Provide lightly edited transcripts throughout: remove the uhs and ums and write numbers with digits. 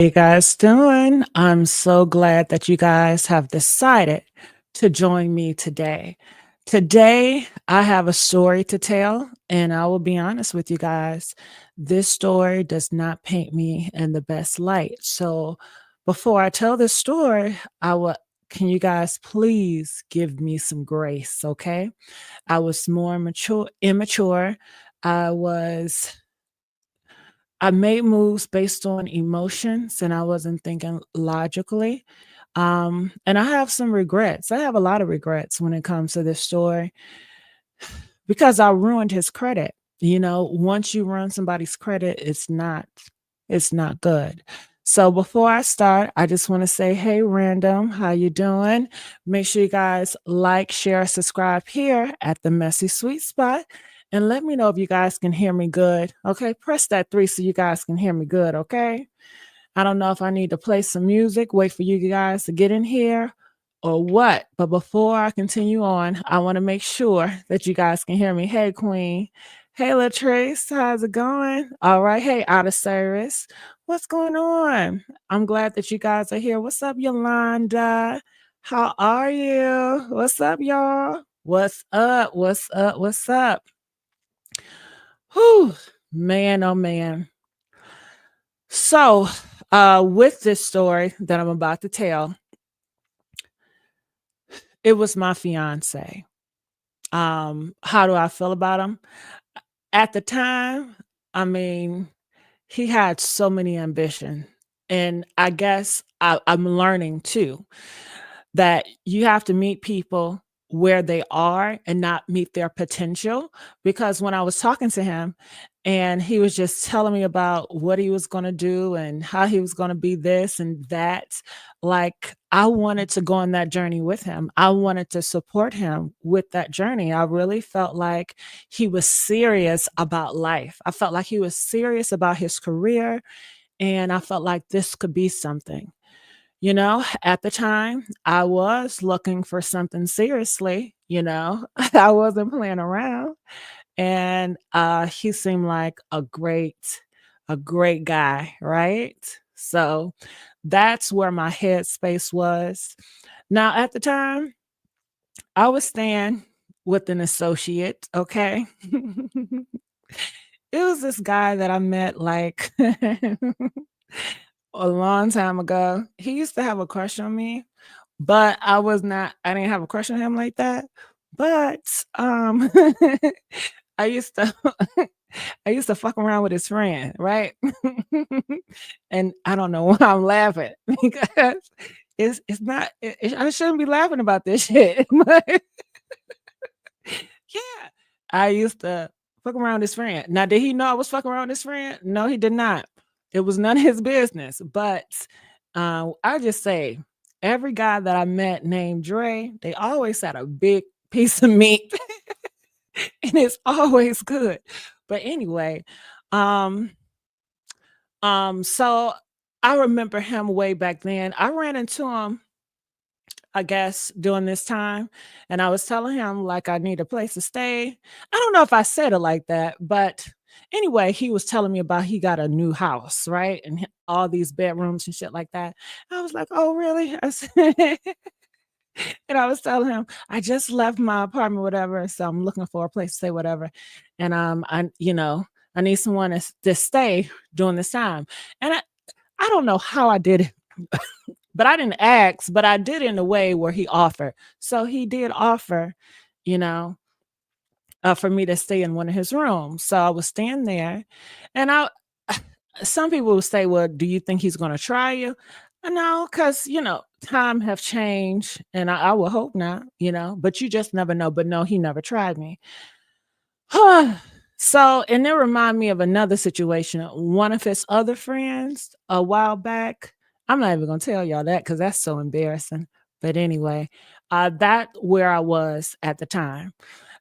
You guys doing? I'm so glad that you guys have decided to join me today. Today, I have a story to tell, and I will be honest with you guys. This story does not paint me in the best light. So, before I tell this story, I will can you guys please give me some grace, okay? I was more immature. I was I made moves based on emotions and I wasn't thinking logically. And I have some regrets. I have a lot of regrets when it comes to this story because I ruined his credit. Once you ruin somebody's credit, it's not good. So before I start, I just want to say, hey, random, how you doing? Make sure you guys like, share, subscribe here at the Messy Sweet Spot, and let me know if you guys can hear me good. Okay, press that three so you guys can hear me good. Okay. I don't know if I need to play some music, wait for you guys to get in here or what. But before I continue on, I want to make sure that you guys can hear me. Hey, Queen. Hey, Latrice. How's it going? All right. Hey, Out of Service. What's going on? I'm glad that you guys are here. What's up, Yolanda? How are you? What's up, y'all? What's up? What's up? What's up? Whew. Man, oh man. So, with this story that I'm about to tell, it was my fiance. How do I feel about him? At the time, I mean, he had so many ambition, and I guess I'm learning too that you have to meet people where they are and not meet their potential. Because when I was talking to him and he was just telling me about what he was going to do and how he was going to be this and that, like I wanted to go on that journey with him. I wanted to support him with that journey. I really felt like he was serious about life. I felt like he was serious about his career, and I felt like this could be something. At the time, I was looking for something seriously. I wasn't playing around, and, he seemed like a great guy, right? So, that's where my headspace was. Now, at the time, I was staying with an associate, okay? It was this guy that I met, like a long time ago. He used to have a crush on me, but I didn't have a crush on him like that. But I used to I used to fuck around with his friend, right? And I don't know why I'm laughing because I shouldn't be laughing about this shit. But yeah, I used to fuck around with his friend. Now, did he know I was fucking around with his friend? No, he did not. It was none of his business. But I just say every guy that I met named Dre, they always had a big piece of meat and it's always good. But anyway, um, so I remember him way back then. I ran into him, I guess, during this time, and I was telling him like I need a place to stay. I don't know if I said it like that, but anyway, he was telling me about he got a new house, right? And all these bedrooms and shit like that. I was like, "Oh, really?" I said, and I was telling him, "I just left my apartment, whatever, so I'm looking for a place to stay, whatever. And I need someone to stay during this time." And I don't know how I did it, but I didn't ask, but I did in a way where he offered. So he did offer, you know, for me to stay in one of his rooms. So I was staying there, and some people would say, "Well, do you think he's going to try you?" No, because time have changed, and I would hope not. But you just never know. But no, he never tried me. So, and it reminded me of another situation. One of his other friends a while back. I'm not even gonna tell y'all that because that's so embarrassing. But anyway, that where I was at the time.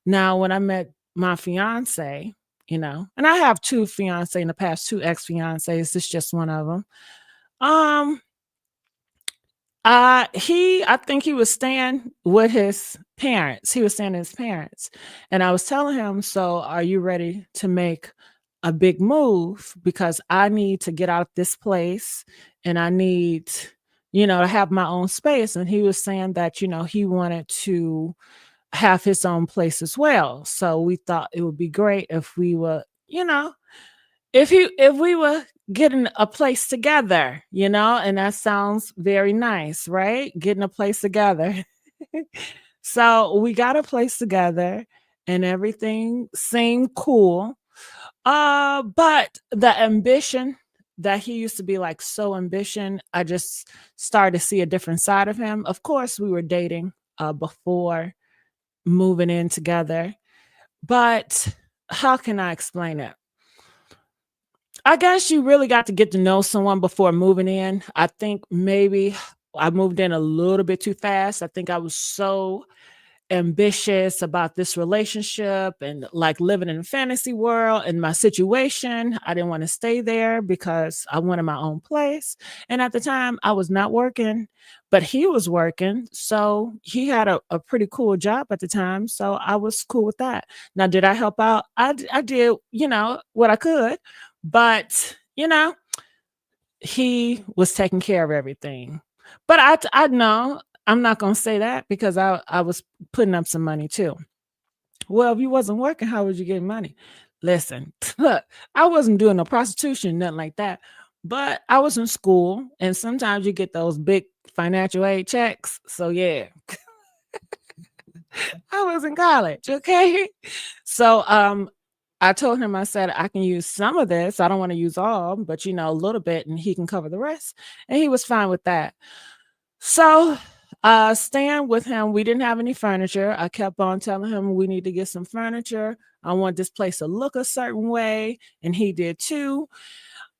Now, when I met my fiance, and I have two fiance in the past, two ex fiancés. It's just one of them. Um, I think he was staying with his parents. He was staying with his parents. And I was telling him, "So, are you ready to make a big move? Because I need to get out of this place and I need, to have my own space. And he was saying that, he wanted to have his own place as well. So we thought it would be great if we were, if we were getting a place together, and that sounds very nice, right? Getting a place together. So we got a place together and everything seemed cool. But the ambition that he used to be like so ambition, I just started to see a different side of him. Of course, we were dating before moving in together, but how can I explain it? I guess you really got to get to know someone before moving in. I think maybe I moved in a little bit too fast. I think I was so ambitious about this relationship and like living in a fantasy world and my situation. I didn't want to stay there because I wanted my own place. And at the time, I was not working, but he was working. So he had a pretty cool job at the time. So I was cool with that. Now, did I help out? I did, what I could, but, he was taking care of everything. But I know I'm not gonna say that because I was putting up some money too. Well, if you wasn't working, how was you getting money? Listen, look, I wasn't doing no prostitution, nothing like that. But I was in school, and sometimes you get those big financial aid checks. So yeah, I was in college, okay? So I told him, I said, I can use some of this. I don't want to use all, but a little bit, and he can cover the rest. And he was fine with that. So, staying with him, we didn't have any furniture. I kept on telling him we need to get some furniture. I want this place to look a certain way, and he did too.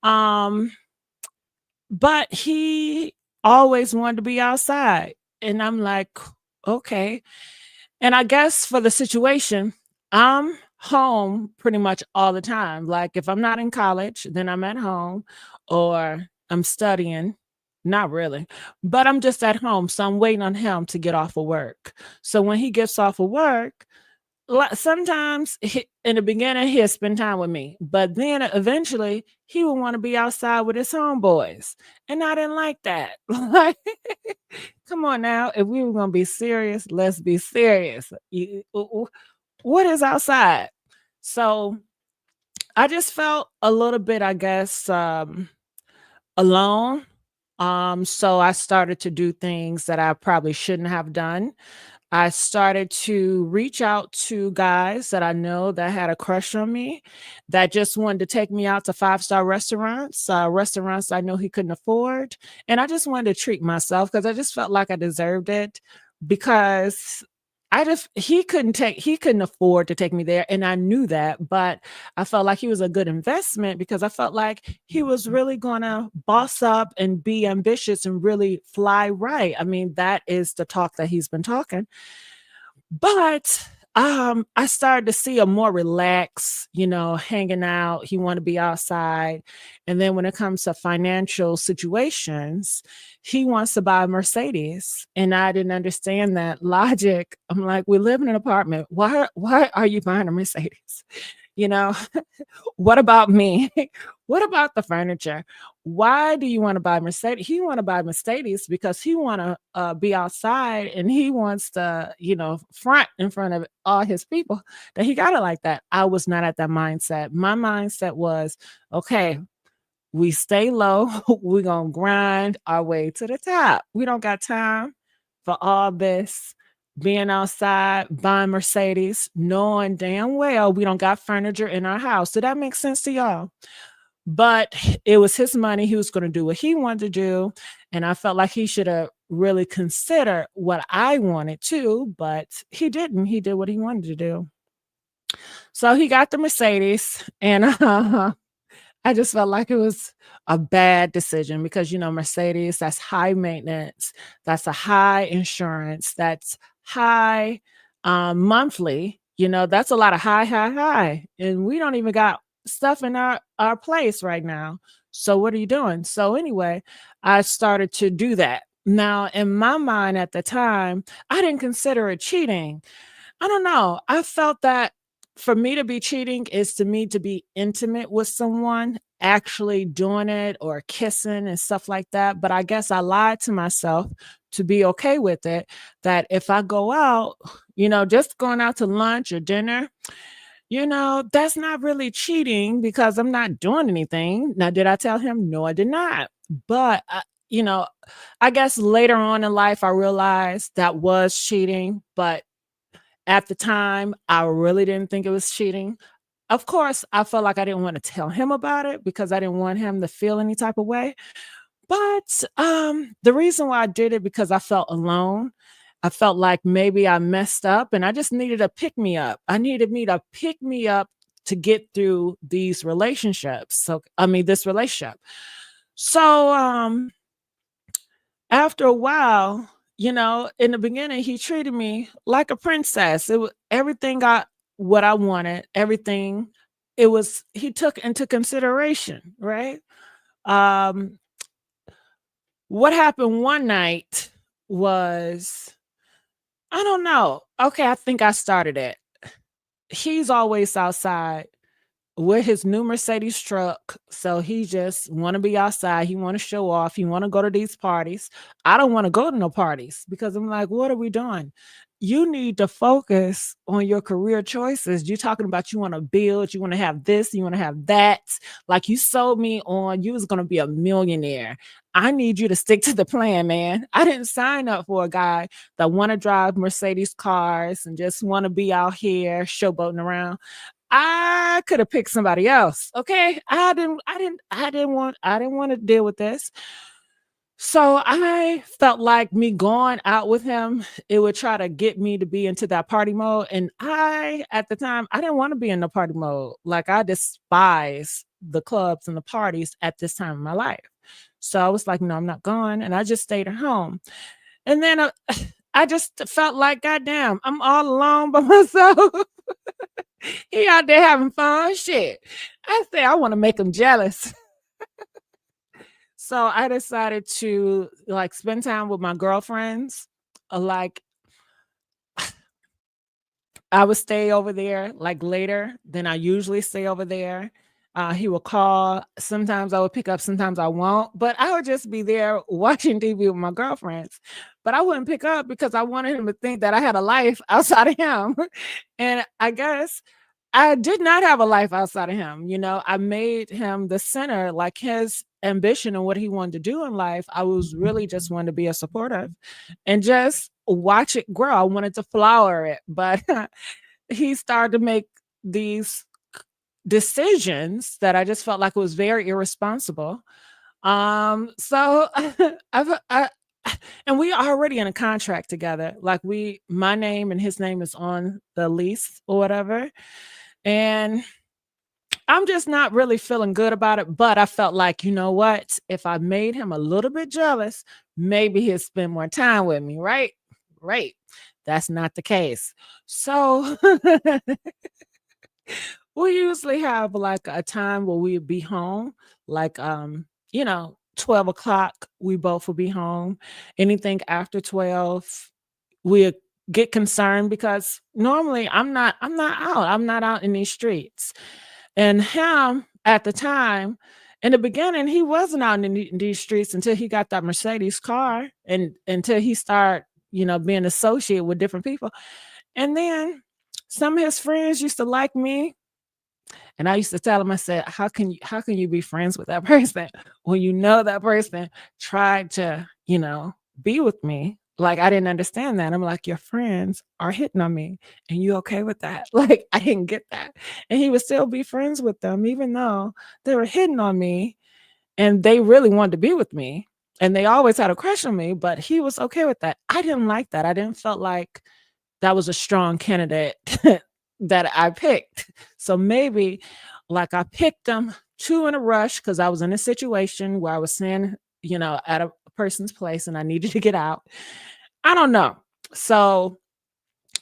Um, but he always wanted to be outside, and I'm like, okay. And I guess for the situation, I'm home pretty much all the time. Like if I'm not in college, then I'm at home or I'm studying. Not really, but I'm just at home. So I'm waiting on him to get off of work. So when he gets off of work, sometimes in the beginning he'll spend time with me, but then eventually he will want to be outside with his homeboys. And I didn't like that. Like, come on now. If we were gonna be serious, let's be serious. What is outside? So I just felt a little bit, I guess, alone. So I started to do things that I probably shouldn't have done. I started to reach out to guys that I know that had a crush on me, that just wanted to take me out to five-star restaurants, restaurants I know he couldn't afford. And I just wanted to treat myself because I just felt like I deserved it because he couldn't afford to take me there. And I knew that, but I felt like he was a good investment because I felt like he was really gonna boss up and be ambitious and really fly right. I mean, that is the talk that he's been talking. But, I started to see a more relaxed, hanging out. He wanna be outside, and then when it comes to financial situations, he wants to buy a Mercedes, and I didn't understand that logic. I'm like, "We live in an apartment. Why are you buying a Mercedes?" You know? What about me? What about the furniture? Why do you wanna buy Mercedes? He wanna buy Mercedes because he wanna, be outside and he wants to, front in front of all his people that he got it like that. I was not at that mindset. My mindset was, "Okay, we stay low. We gonna grind our way to the top. We don't got time for all this being outside, buying Mercedes, knowing damn well we don't got furniture in our house." Did that make sense to y'all? But it was his money. He was gonna do what he wanted to do, and I felt like he shoulda really considered what I wanted too, but he didn't. He did what he wanted to do. So he got the Mercedes, and I just felt like it was a bad decision because, Mercedes, that's high maintenance, that's a high insurance, that's high monthly, that's a lot of high, high, high. And we don't even got stuff in our place right now. So what are you doing? So anyway, I started to do that. Now, in my mind at the time, I didn't consider it cheating. I don't know. I felt that for me to be cheating is to me to be intimate with someone actually doing it or kissing and stuff like that, but I guess I lied to myself to be okay with it, that if I go out, just going out to lunch or dinner, that's not really cheating because I'm not doing anything. Now, did I tell him? No, I did not. But, you know, I guess later on in life, I realized that was cheating. But at the time, I really didn't think it was cheating. Of course, I felt like I didn't want to tell him about it because I didn't want him to feel any type of way. But, the reason why I did it because I felt alone. I felt like maybe I messed up and I just needed a pick me up. I needed me to pick me up to get through these relationships. This relationship. So, after a while, in the beginning, he treated me like a princess. It was everything what I wanted, everything. It was he took into consideration, right? Um, What happened one night was I don't know. Okay, I think I started it. He's always outside with his new Mercedes truck, so he just wanna be outside, he wanna show off, he wanna go to these parties. I don't wanna go to no parties because I'm like, "What are we doing?" You need to focus on your career choices. You're talking about you wanna build, you wanna have this, you wanna have that. Like, you sold me on you was gonna be a millionaire. I need you to stick to the plan, man. I didn't sign up for a guy that wanna drive Mercedes cars and just wanna be out here showboating around. I could have picked somebody else, okay? I didn't want to deal with this. So I felt like me going out with him, it would try to get me to be into that party mode. And at the time, I didn't want to be in the party mode. Like, I despise the clubs and the parties at this time in my life. So I was like, no, I'm not going. And I just stayed at home. And then I just felt like, goddamn, I'm all alone by myself. He out there having fun, shit. I say I wanna make him jealous. So I decided to, like, spend time with my girlfriends. Like, I would stay over there, like, later than I usually stay over there. He would call. Sometimes I would pick up, sometimes I won't, but I would just be there watching TV with my girlfriends. But I wouldn't pick up because I wanted him to think that I had a life outside of him. And I guess I did not have a life outside of him. I made him the center, like his ambition and what he wanted to do in life. I was really just wanting to be a supportive and just watch it grow. I wanted to flower it, but he started to make these decisions that I just felt like was very irresponsible. So I and we are already in a contract together. Like, my name and his name is on the lease or whatever. And I'm just not really feeling good about it. But I felt like, you know what? If I made him a little bit jealous, maybe he'll spend more time with me, right? Right. That's not the case. So we usually have like a time where we'd be home, like 12 o'clock, we both will be home. Anything after 12, we get concerned because normally I'm not out. I'm not out in these streets. And him at the time, in the beginning, he wasn't out in these streets until he got that Mercedes car and until he started, being associated with different people. And then some of his friends used to like me. And I used to tell him, I said, how can you be friends with that person when you know that person tried to, be with me? Like, I didn't understand that. I'm like, your friends are hitting on me and you okay with that? Like, I didn't get that. And he would still be friends with them, even though they were hitting on me and they really wanted to be with me. And they always had a crush on me, but he was okay with that. I didn't like that. I didn't felt like that was a strong candidate that I picked. So maybe like I picked them two in a rush because I was in a situation where I was staying, at a person's place and I needed to get out. I don't know. So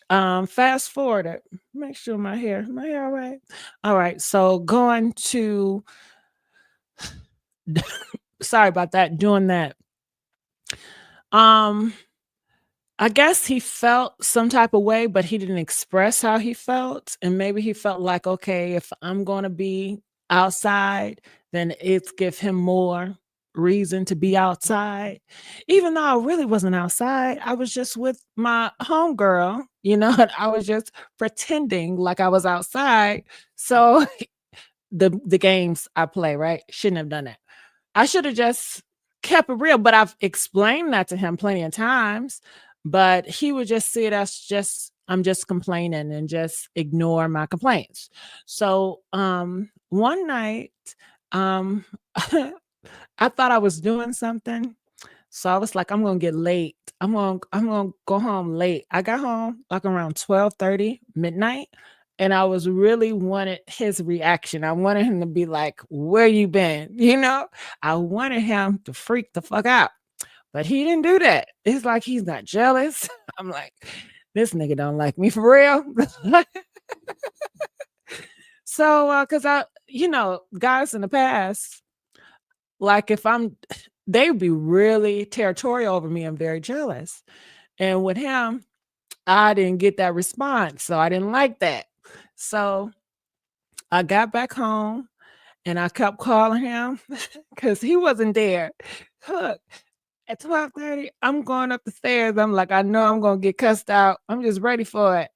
fast forward it. Make sure my hair all right. All right. So going to sorry about that, doing that. Um I guess he felt some type of way, but he didn't express how he felt. And maybe he felt like, okay, if I'm going to be outside, then it's give him more reason to be outside. Even though I really wasn't outside, I was just with my homegirl, and I was just pretending like I was outside. So the games I play, right? Shouldn't have done that. I should have just kept it real, but I've explained that to him plenty of times, but he would just see it as just I'm just complaining and just ignore my complaints. So, one night, um, I thought I was doing something, so I was like, "I'm gonna get late. I'm gonna go home late." I got home like around 12:30, midnight, and I was really wanted his reaction. I wanted him to be like, "Where you been?" I wanted him to freak the fuck out, but he didn't do that. It's like he's not jealous. I'm like, "This nigga don't like me for real." So, cause guys in the past, like if they would be really territorial over me and very jealous. And with him, I didn't get that response. So I didn't like that. So I got back home and I kept calling him because he wasn't there. Look, at 12:30, I'm going up the stairs. I'm like, I know I'm gonna get cussed out. I'm just ready for it.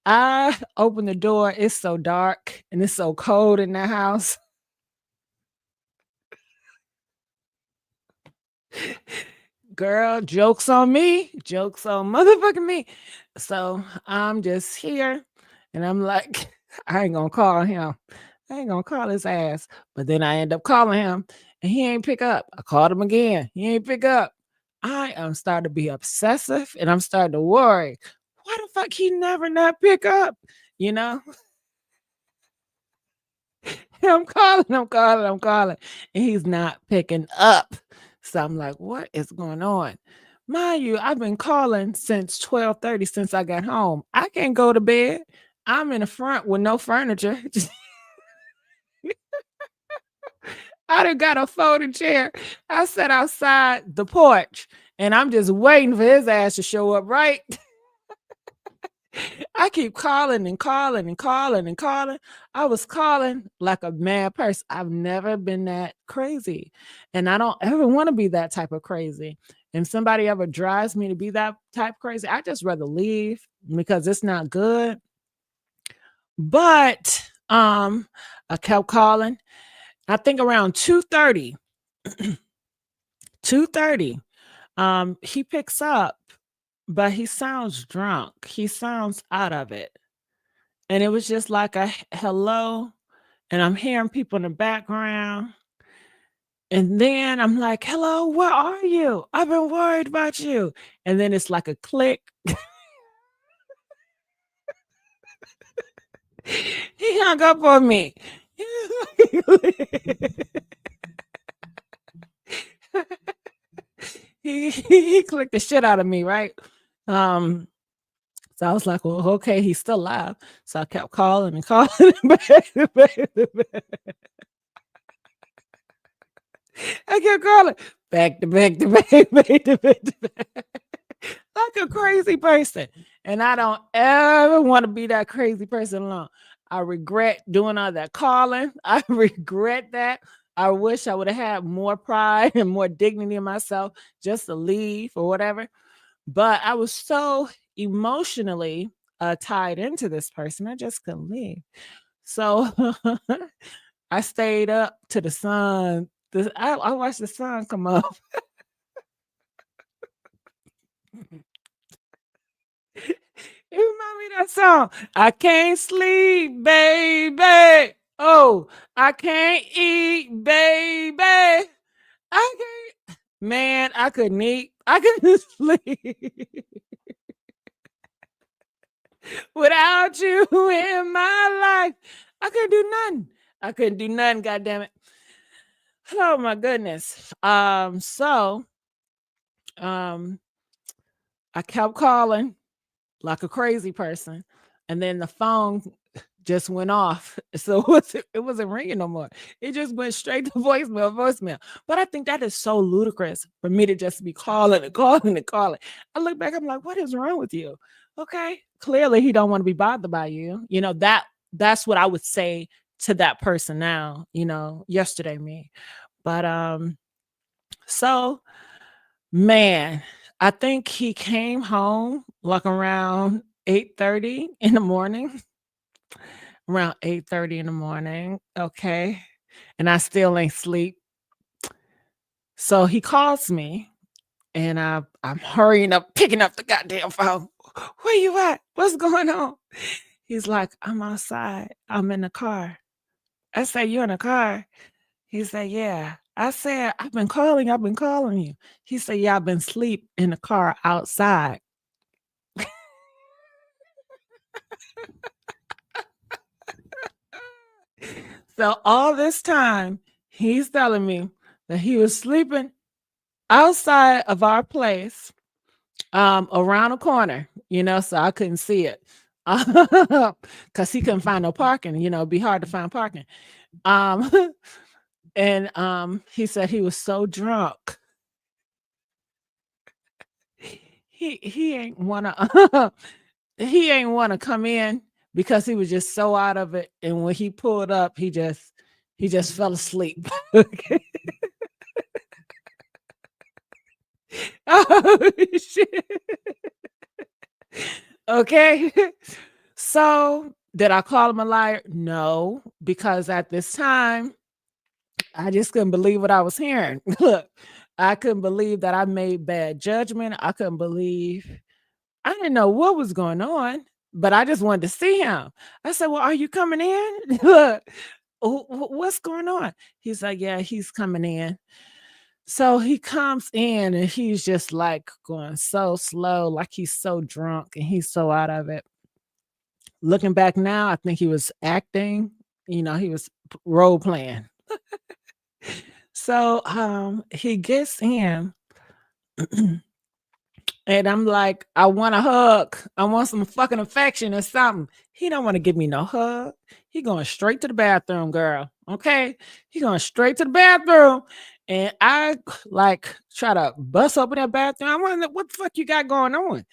I open the door. It's so dark and it's so cold in the house. Girl, joke's on me. Joke's on motherfucking me. So I'm just here and I'm like, I ain't gonna call him. I ain't gonna call his ass. But then I end up calling him and he ain't pick up. I called him again. He ain't pick up. I am starting to be obsessive and I'm starting to worry. Why the fuck he never not pick up? You know? I'm calling, and he's not picking up. So I'm like, what is going on? Mind you, I've been calling since 12:30 since I got home. I can't go to bed. I'm in the front with no furniture. I done got a folding chair. I sat outside the porch and I'm just waiting for his ass to show up, right? I keep calling and calling and calling and calling. I was calling like a mad person. I've never been that crazy. And I don't ever want to be that type of crazy. And somebody ever drives me to be that type crazy, I just rather leave because it's not good. But I kept calling. I think around 2:30, 2:30, he picks up, but he sounds drunk. He sounds out of it. And it was just like a hello, and I'm hearing people in the background. And then I'm like, hello, where are you? I've been worried about you. And then it's like a click. He hung up on me. he clicked the shit out of me, right? Um, so I was like, well, okay, he's still alive. So I kept calling and calling. I kept calling back to back to back, back to back to back, like a crazy person. And I don't ever want to be that crazy person alone. I regret doing all that calling. I regret that. I wish I would have had more pride and more dignity in myself just to leave or whatever. But I was so emotionally tied into this person, I just couldn't leave. So I stayed up to the sun. I watched the sun come up. It remind me of that song. I can't sleep, baby. Oh, I can't eat, baby. I can't. Man, I couldn't eat. I couldn't sleep without you in my life. I couldn't do nothing. I couldn't do nothing. God damn it. Oh my goodness. So um I kept calling like a crazy person, and then the phone just went off. So it wasn't ringing no more. It just went straight to voicemail, voicemail. But I think that is so ludicrous for me to just be calling and calling and calling. I look back, I'm like, what is wrong with you? Okay, clearly he don't want to be bothered by you. That's what I would say to that person now, yesterday me. But so man, I think he came home like around 8:30 in the morning. Around 8:30 in the morning. Okay. And I still ain't sleep. So he calls me and I'm hurrying up, picking up the goddamn phone. Where you at? What's going on? He's like, I'm outside. I'm in the car. I said, you in the car? He said, yeah. I said, I've been calling you. He said, yeah, I've been asleep in the car outside. So all this time, he's telling me that he was sleeping outside of our place, around a corner, so I couldn't see it. Because he couldn't find no parking, it'd be hard to find parking. Um, and he said he was so drunk. He ain't wanna he ain't wanna come in because he was just so out of it. And when he pulled up, he just fell asleep. Okay. Oh shit. Okay. So did I call him a liar? No, because at this time I just couldn't believe what I was hearing. Look, I couldn't believe that I made bad judgment. I couldn't believe I didn't know what was going on, but I just wanted to see him. I said, "Well, are you coming in? Look, what's going on?" He's like, "Yeah, he's coming in." So he comes in and he's just like going so slow, like he's so drunk and he's so out of it. Looking back now, I think he was acting, he was role playing. So he gets in and I'm like, I want a hug. I want some fucking affection or something. He don't want to give me no hug. He going straight to the bathroom, girl. Okay. He going straight to the bathroom. And I like try to bust open that bathroom. I wonder what the fuck you got going on.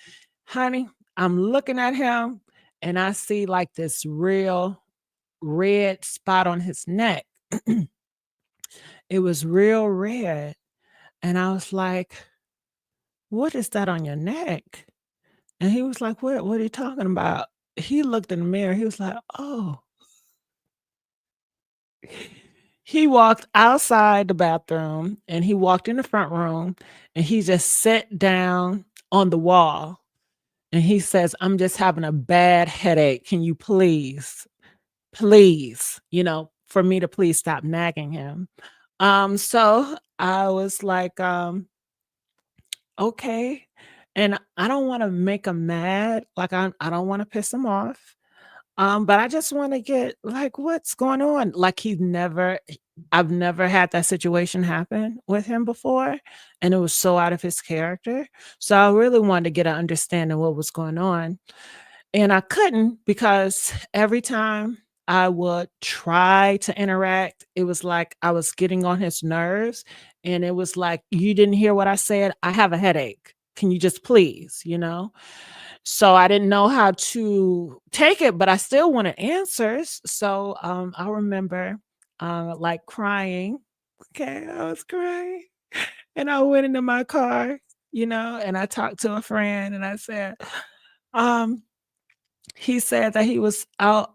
Honey, I'm looking at him and I see like this real red spot on his neck. It was real red. And I was like, what is that on your neck? And he was like, what are you talking about? He looked in the mirror. He was like, oh. He walked outside the bathroom and he walked in the front room and he just sat down on the wall and he says, I'm just having a bad headache. Can you please, for me to please stop nagging him. So I was like, okay. And I don't want to make him mad. Like I don't want to piss him off. But I just want to get like what's going on. Like I've never had that situation happen with him before. And it was so out of his character. So I really wanted to get an understanding what was going on. And I couldn't because every time I would try to interact, it was like I was getting on his nerves. And it was like, you didn't hear what I said. I have a headache. Can you just please? So I didn't know how to take it, but I still wanted answers. So I remember like crying. Okay, I was crying. And I went into my car, and I talked to a friend and I said, um, he said that he was out.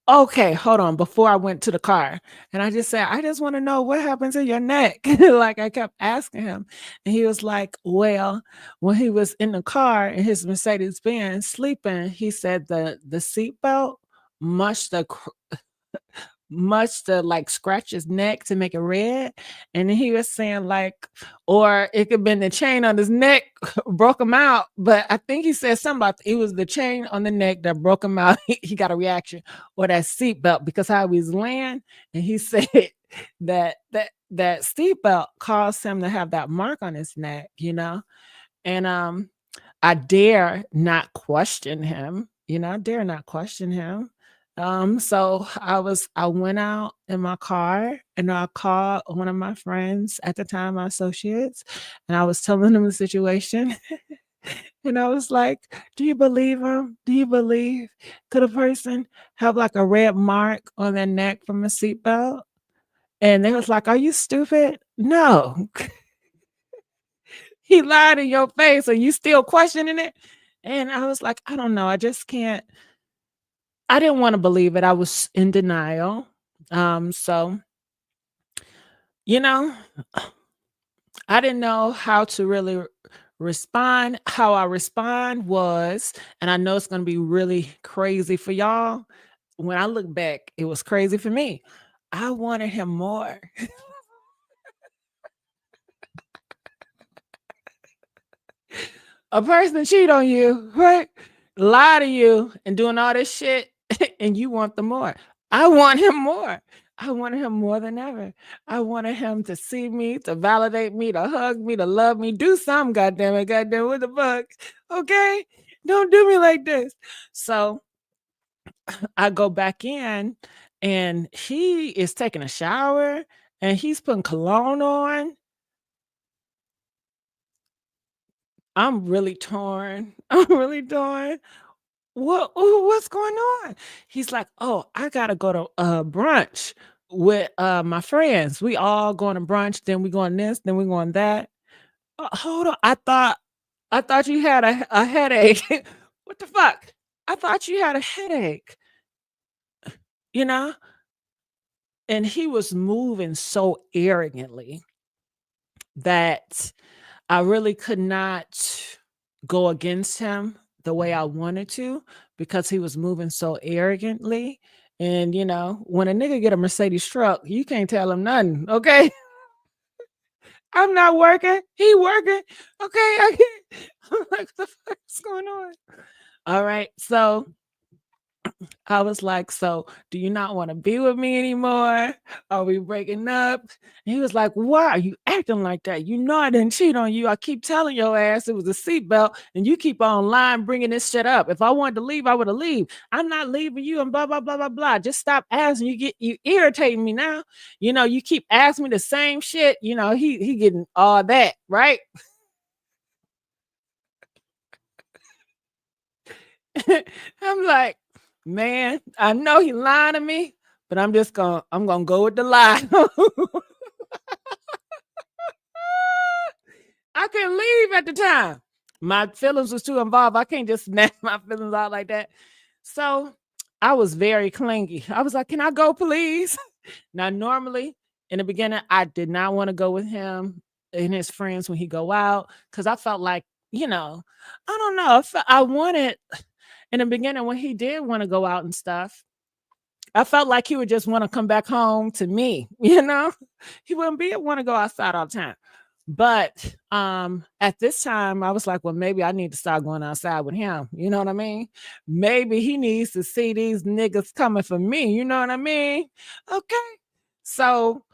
Okay, hold on. Before I went to the car, and I just said, I just want to know what happened to your neck. Like I kept asking him, and he was like, well, when he was in the car in his Mercedes Benz sleeping, he said the seatbelt mushed the much to like scratch his neck to make it red. And then he was saying like, or it could have been the chain on his neck broke him out. But I think he said something about it was the chain on the neck that broke him out. He got a reaction, or that seatbelt because how he was laying. And he said that seatbelt caused him to have that mark on his neck. And I dare not question him. I dare not question him. So I went out in my car and I called one of my friends at the time, my associates, and I was telling them the situation. And I was like, "Do you believe him? Do you believe? Could a person have like a red mark on their neck from a seatbelt?" And they was like, "Are you stupid?" No. He lied in your face and you still questioning it? And I was like, "I don't know. I just can't." I didn't wanna believe it. I was in denial. So, you know, I didn't know how to really respond. How I respond was, and I know it's gonna be really crazy for y'all. When I look back, it was crazy for me. I wanted him more. A person cheat on you, right? Lie to you and doing all this shit, and you want the more. I want him more. I wanted him more than ever. I wanted him to see me, to validate me, to hug me, to love me, do something, goddamn it, goddamn what the fuck. Okay? Don't do me like this. So I go back in and he is taking a shower and he's putting cologne on. I'm really torn. I'm really torn. What's going on? He's like, "Oh, I gotta go to, brunch with, my friends. We all going to brunch, then we going this, then we going that." Hold on, I thought you had a headache. What the fuck? I thought you had a headache, you know? And he was moving so arrogantly that I really could not go against him the way I wanted to because he was moving so arrogantly. And when a nigga get a Mercedes truck, you can't tell him nothing. Okay. I'm not working. He working. Okay. I can't. I'm like, what the fuck's going on? All right. So I was like, "So, do you not wanna be with me anymore? Are we breaking up?" And he was like, "Why are you acting like that? You know I didn't cheat on you. I keep telling your ass it was a seatbelt, and you keep on lying, bringing this shit up. If I wanted to leave, I woulda leave. I'm not leaving you and blah, blah, blah, blah, blah. Just stop asking. You irritating me now. You keep asking me the same shit." He getting all that, right? I'm like, "Man, I know he lying to me, but I'm gonna go with the lie." I couldn't leave at the time. My feelings was too involved. I can't just snap my feelings out like that. So I was very clingy. I was like, "Can I go, please?" Now, normally in the beginning, I did not want to go with him and his friends when he go out because I felt like, I don't know. I wanted in the beginning when he did want to go out and stuff. I felt like he would just wanna come back home to me, you know? He wouldn't be wanna go outside all the time. But, at this time, I was like, "Well, maybe I need to start going outside with him." You know what I mean? Maybe he needs to see these niggas coming for me, you know what I mean? Okay. So,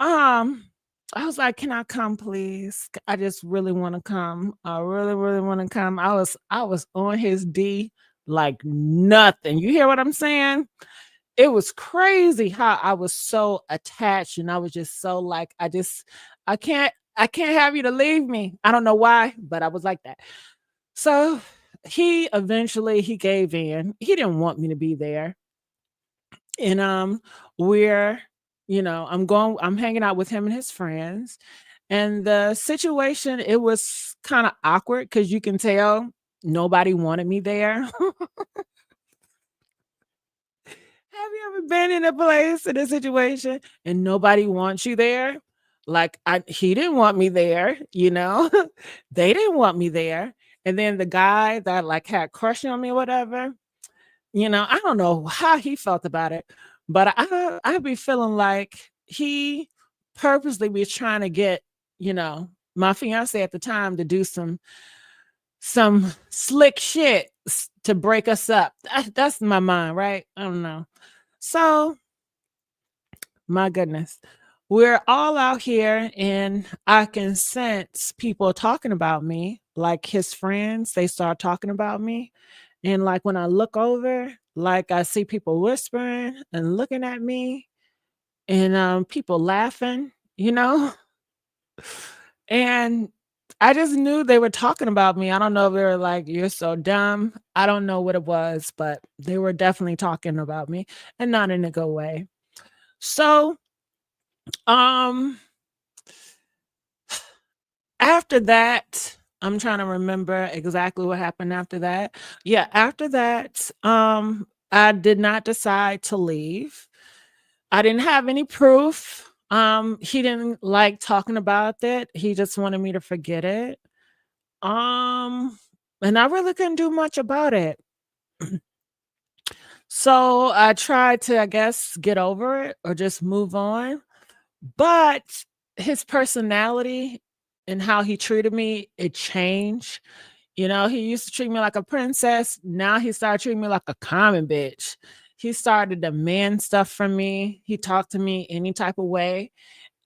um, I was like, "Can I come, please? I just really wanna come. I really, really wanna come." I was on his D like nothing. You hear what I'm saying? It was crazy how I was so attached and I was just so like, I can't have you to leave me. I don't know why, but I was like that. So he gave in. He didn't want me to be there. And we're, I'm hanging out with him and his friends. And the situation, it was kind of awkward because you can tell nobody wanted me there. Have you ever been in a place, in a situation, and nobody wants you there? Like, he didn't want me there, you know? They didn't want me there, and then the guy that, like, had crush on me or whatever, I don't know how he felt about it, but I be feeling like he purposely was trying to get, my fiancé at the time to do some slick shit to break us up. That's my mind, right? I don't know. So, my goodness, we're all out here, and I can sense people talking about me, like his friends. They start talking about me. And like when I look over, like I see people whispering and looking at me, and people laughing, you know? And I just knew they were talking about me. I don't know if they were like, "You're so dumb." I don't know what it was, but they were definitely talking about me and not in a good way. So, um, after that, I'm trying to remember exactly what happened after that. Yeah, after that, I did not decide to leave. I didn't have any proof. He didn't like talking about it. He just wanted me to forget it. Um, and I really couldn't do much about it. So I tried to, I guess, get over it or just move on. But his personality and how he treated me, it changed. You know, he used to treat me like a princess. Now he started treating me like a common bitch. He started to demand stuff from me. He talked to me any type of way.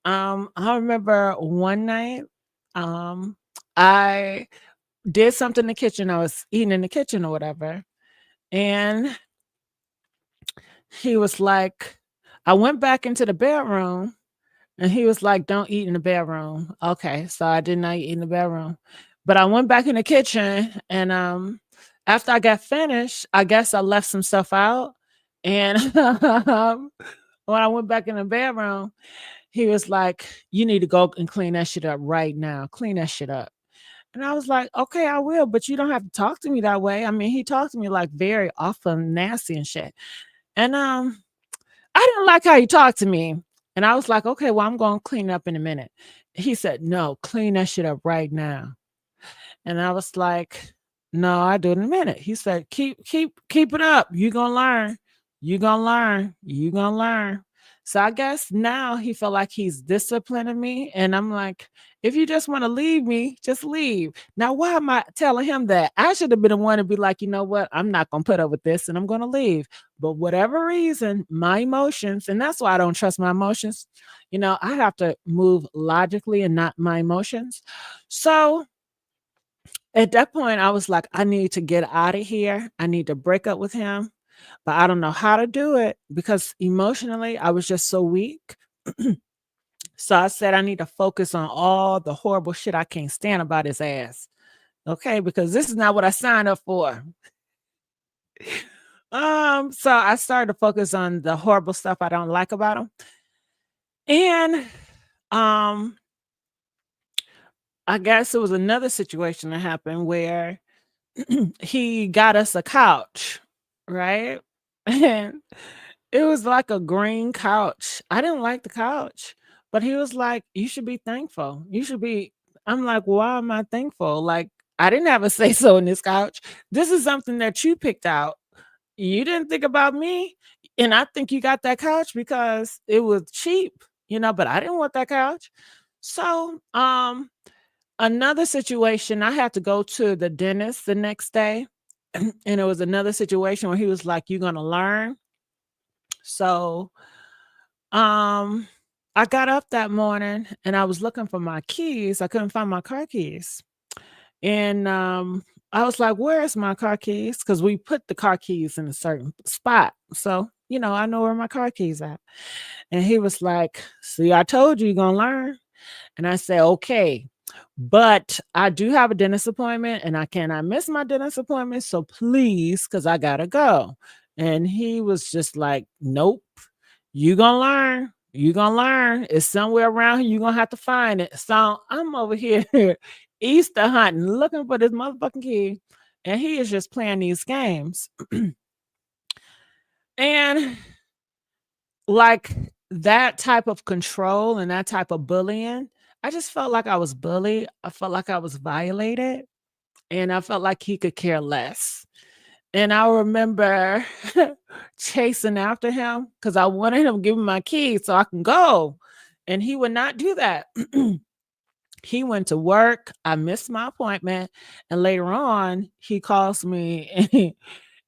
I remember one night, um, I did something in the kitchen. I was eating in the kitchen or whatever. And he was like, I went back into the bedroom and he was like, "Don't eat in the bedroom." Okay, so I did not eat in the bedroom. But I went back in the kitchen and after I got finished, I guess I left some stuff out. And when I went back in the bedroom, he was like, "You need to go and clean that shit up right now. Clean that shit up." And I was like, "Okay, I will, but you don't have to talk to me that way." I mean, he talked to me like very often, nasty and shit. And I didn't like how he talked to me. And I was like, "Okay, well, I'm going to clean it up in a minute." He said, "No, clean that shit up right now." And I was like, "No, I do it in a minute." He said, keep it up. You gonna learn. You gonna learn. You gonna learn." So I guess now he felt like he's disciplining me. And I'm like, if you just want to leave me, just leave. Now, why am I telling him that? I should have been the one to be like, you know what? I'm not gonna put up with this and I'm gonna leave. But whatever reason, my emotions, and that's why I don't trust my emotions. You know, I have to move logically and not my emotions. So at that point, I was like, I need to get out of here. I need to break up with him, but I don't know how to do it because emotionally, I was just so weak. So I said, I need to focus on all the horrible shit I can't stand about his ass. Okay, because this is not what I signed up for. So I started to focus on the horrible stuff I don't like about him. And um, I guess it was another situation that happened where he got us a couch, right? And it was like a green couch. I didn't like the couch, but he was like, "You should be thankful. You should be." I'm like, "Why am I thankful? Like, I didn't have a say so in this couch. This is something that you picked out. You didn't think about me. And I think you got that couch because it was cheap, you know, but I didn't want that couch." So, another situation, I had to go to the dentist the next day. And it was another situation where he was like, "You're gonna learn." So um I got up that morning and I was looking for my keys. I couldn't find my car keys. And I was like, "Where's my car keys?" Because we put the car keys in a certain spot. So, you know, I know where my car keys at. And he was like, "See, I told you you're gonna learn." And I said, "Okay, but I do have a dentist appointment and I cannot miss my dentist appointment. So please, because I gotta go." And he was just like, "Nope, you gonna learn. You gonna learn. It's somewhere around here. You're gonna have to find it." So I'm over here Easter hunting, looking for this motherfucking key. And he is just playing these games. And like that type of control and that type of bullying, I just felt like I was bullied. I felt like I was violated, and I felt like he could care less. And I remember chasing after him because I wanted him to give me my keys so I can go. And he would not do that. He went to work. I missed my appointment. And later on, he calls me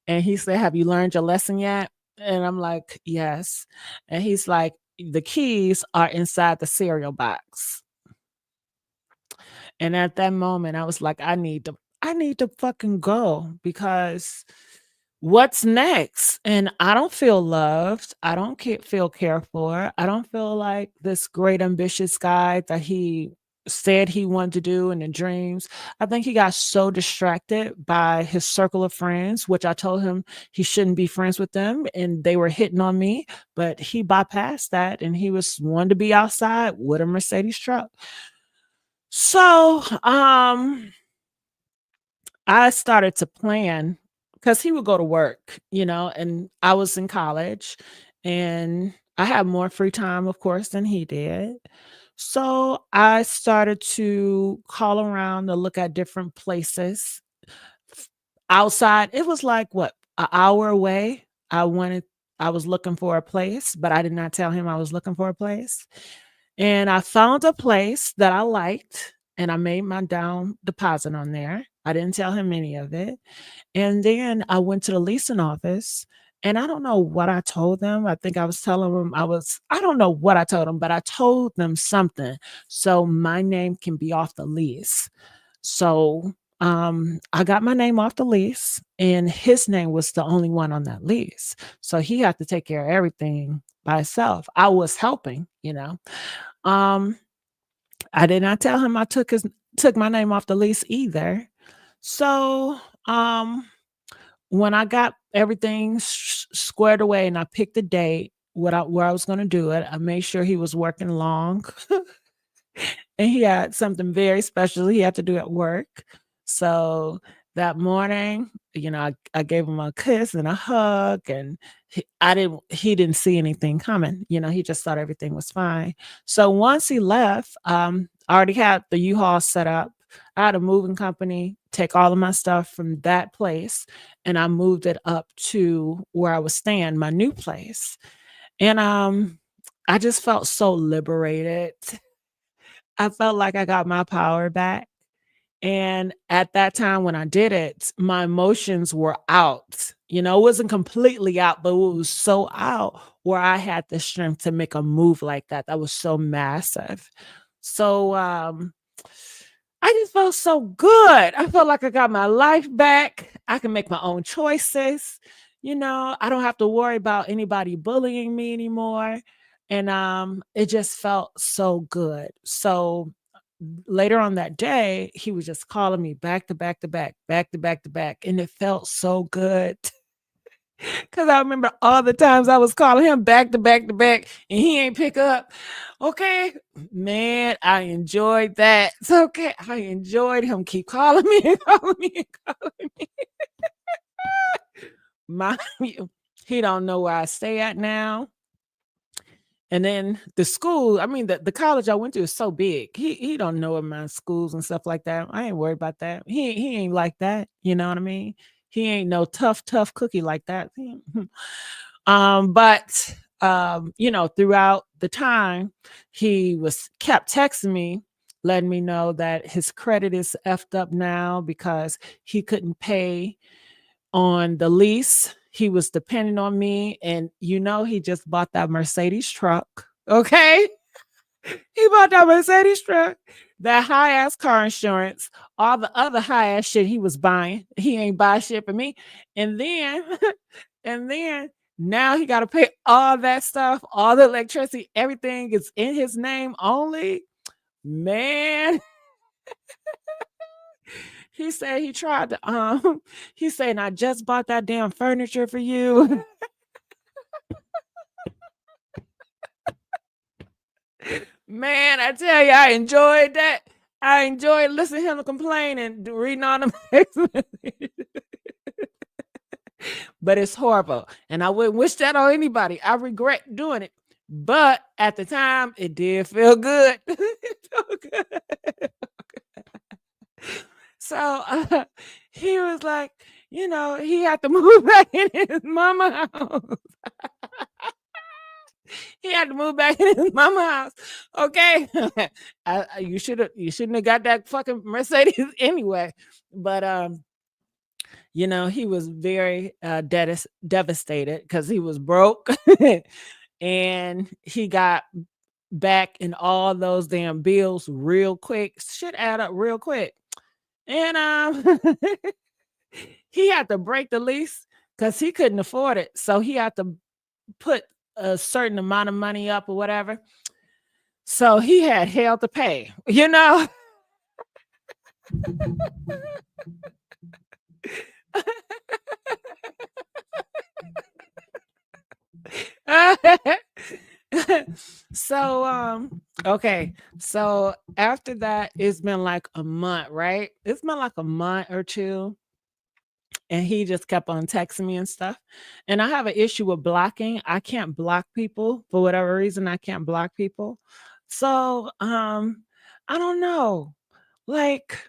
and he said, "Have you learned your lesson yet?" And I'm like, "Yes." And he's like, "The keys are inside the cereal box." And at that moment, I was like, I need to fucking go because what's next? And I don't feel loved. I don't feel cared for. I don't feel like this great ambitious guy that he said he wanted to do in the dreams. I think he got so distracted by his circle of friends, which I told him he shouldn't be friends with them, and they were hitting on me, but he bypassed that and he was wanting to be outside with a Mercedes truck. So, I started to plan because he would go to work, and I was in college and I had more free time, of course, than he did. So I started to call around to look at different places outside. It was like what, an hour away. I was looking for a place, but I did not tell him I was looking for a place. And I found a place that I liked and I made my down deposit on there. I didn't tell him any of it. And then I went to the leasing office and I don't know what I told them. I think I was telling them I don't know what I told them, but I told them something so my name can be off the lease. So I got my name off the lease and his name was the only one on that lease. So he had to take care of everything by himself. I was helping. Um, I did not tell him I took my name off the lease either. So, when I got everything squared away and I picked the date, where I was gonna do it, I made sure he was working long and he had something very special he had to do at work. So that morning, I gave him a kiss and a hug, and he didn't see anything coming. He just thought everything was fine. So once he left, I already had the U-Haul set up. I had a moving company take all of my stuff from that place, and I moved it up to where I was staying, my new place. And I just felt so liberated. I felt like I got my power back. And at that time when I did it, my emotions were out. It wasn't completely out, but it was so out where I had the strength to make a move like that. That was so massive. So I just felt so good. I felt like I got my life back. I can make my own choices. I don't have to worry about anybody bullying me anymore. And it just felt so good. So later on that day, he was just calling me back to back to back, back to back to back. And it felt so good. Cause I remember all the times I was calling him back to back to back and he ain't pick up. Okay. Man, I enjoyed that. It's okay. I enjoyed him keep calling me and calling me and calling me. Mind you, he don't know where I stay at now. And then the school, I mean, the college I went to is so big. He don't know of my schools and stuff like that. I ain't worried about that. He ain't like that. You know what I mean? He ain't no tough cookie like that. But throughout the time, he was kept texting me, letting me know that his credit is effed up now because he couldn't pay on the lease. He was depending on me, and he just bought that Mercedes truck. Okay. He bought that Mercedes truck, that high ass car insurance, all the other high ass shit he was buying. He ain't buy shit for me. And then, and then now he got to pay all that stuff, all the electricity, everything is in his name only. Man, he said he tried to, he said, I just bought that damn furniture for you. Man, I tell you, I enjoyed that. I enjoyed listening to him complain and reading all them text messages. But it's horrible. And I wouldn't wish that on anybody. I regret doing it. But at the time, it did feel good. It felt good. So he was like, he had to move back in his mama house. He had to move back in his mama house. Okay. You shouldn't have got that fucking Mercedes anyway. But he was very devastated because he was broke and he got back in all those damn bills real quick. Shit add up real quick. And he had to break the lease because he couldn't afford it. So he had to put a certain amount of money up or whatever. So he had hell to pay, you know? So, okay. So after that, it's been like a month, right? It's been like a month or two, and he just kept on texting me and stuff. And I have an issue with blocking. I can't block people for whatever reason. I can't block people. So, I don't know. Like,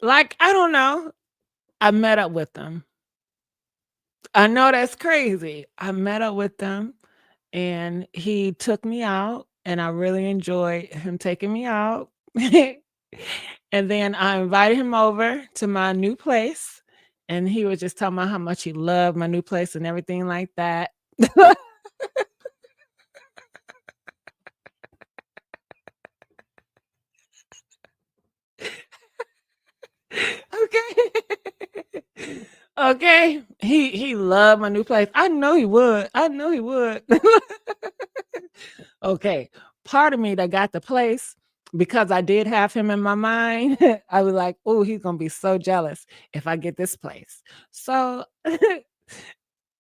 I don't know. I met up with them. I know that's crazy. I met up with them and he took me out and I really enjoyed him taking me out. And then I invited him over to my new place and he was just talking about how much he loved my new place and everything like that. Okay. Okay. He loved my new place. I know he would. I know he would. Okay. Part of me that got the place because I did have him in my mind. I was like, "Oh, he's gonna be so jealous if I get this place." So I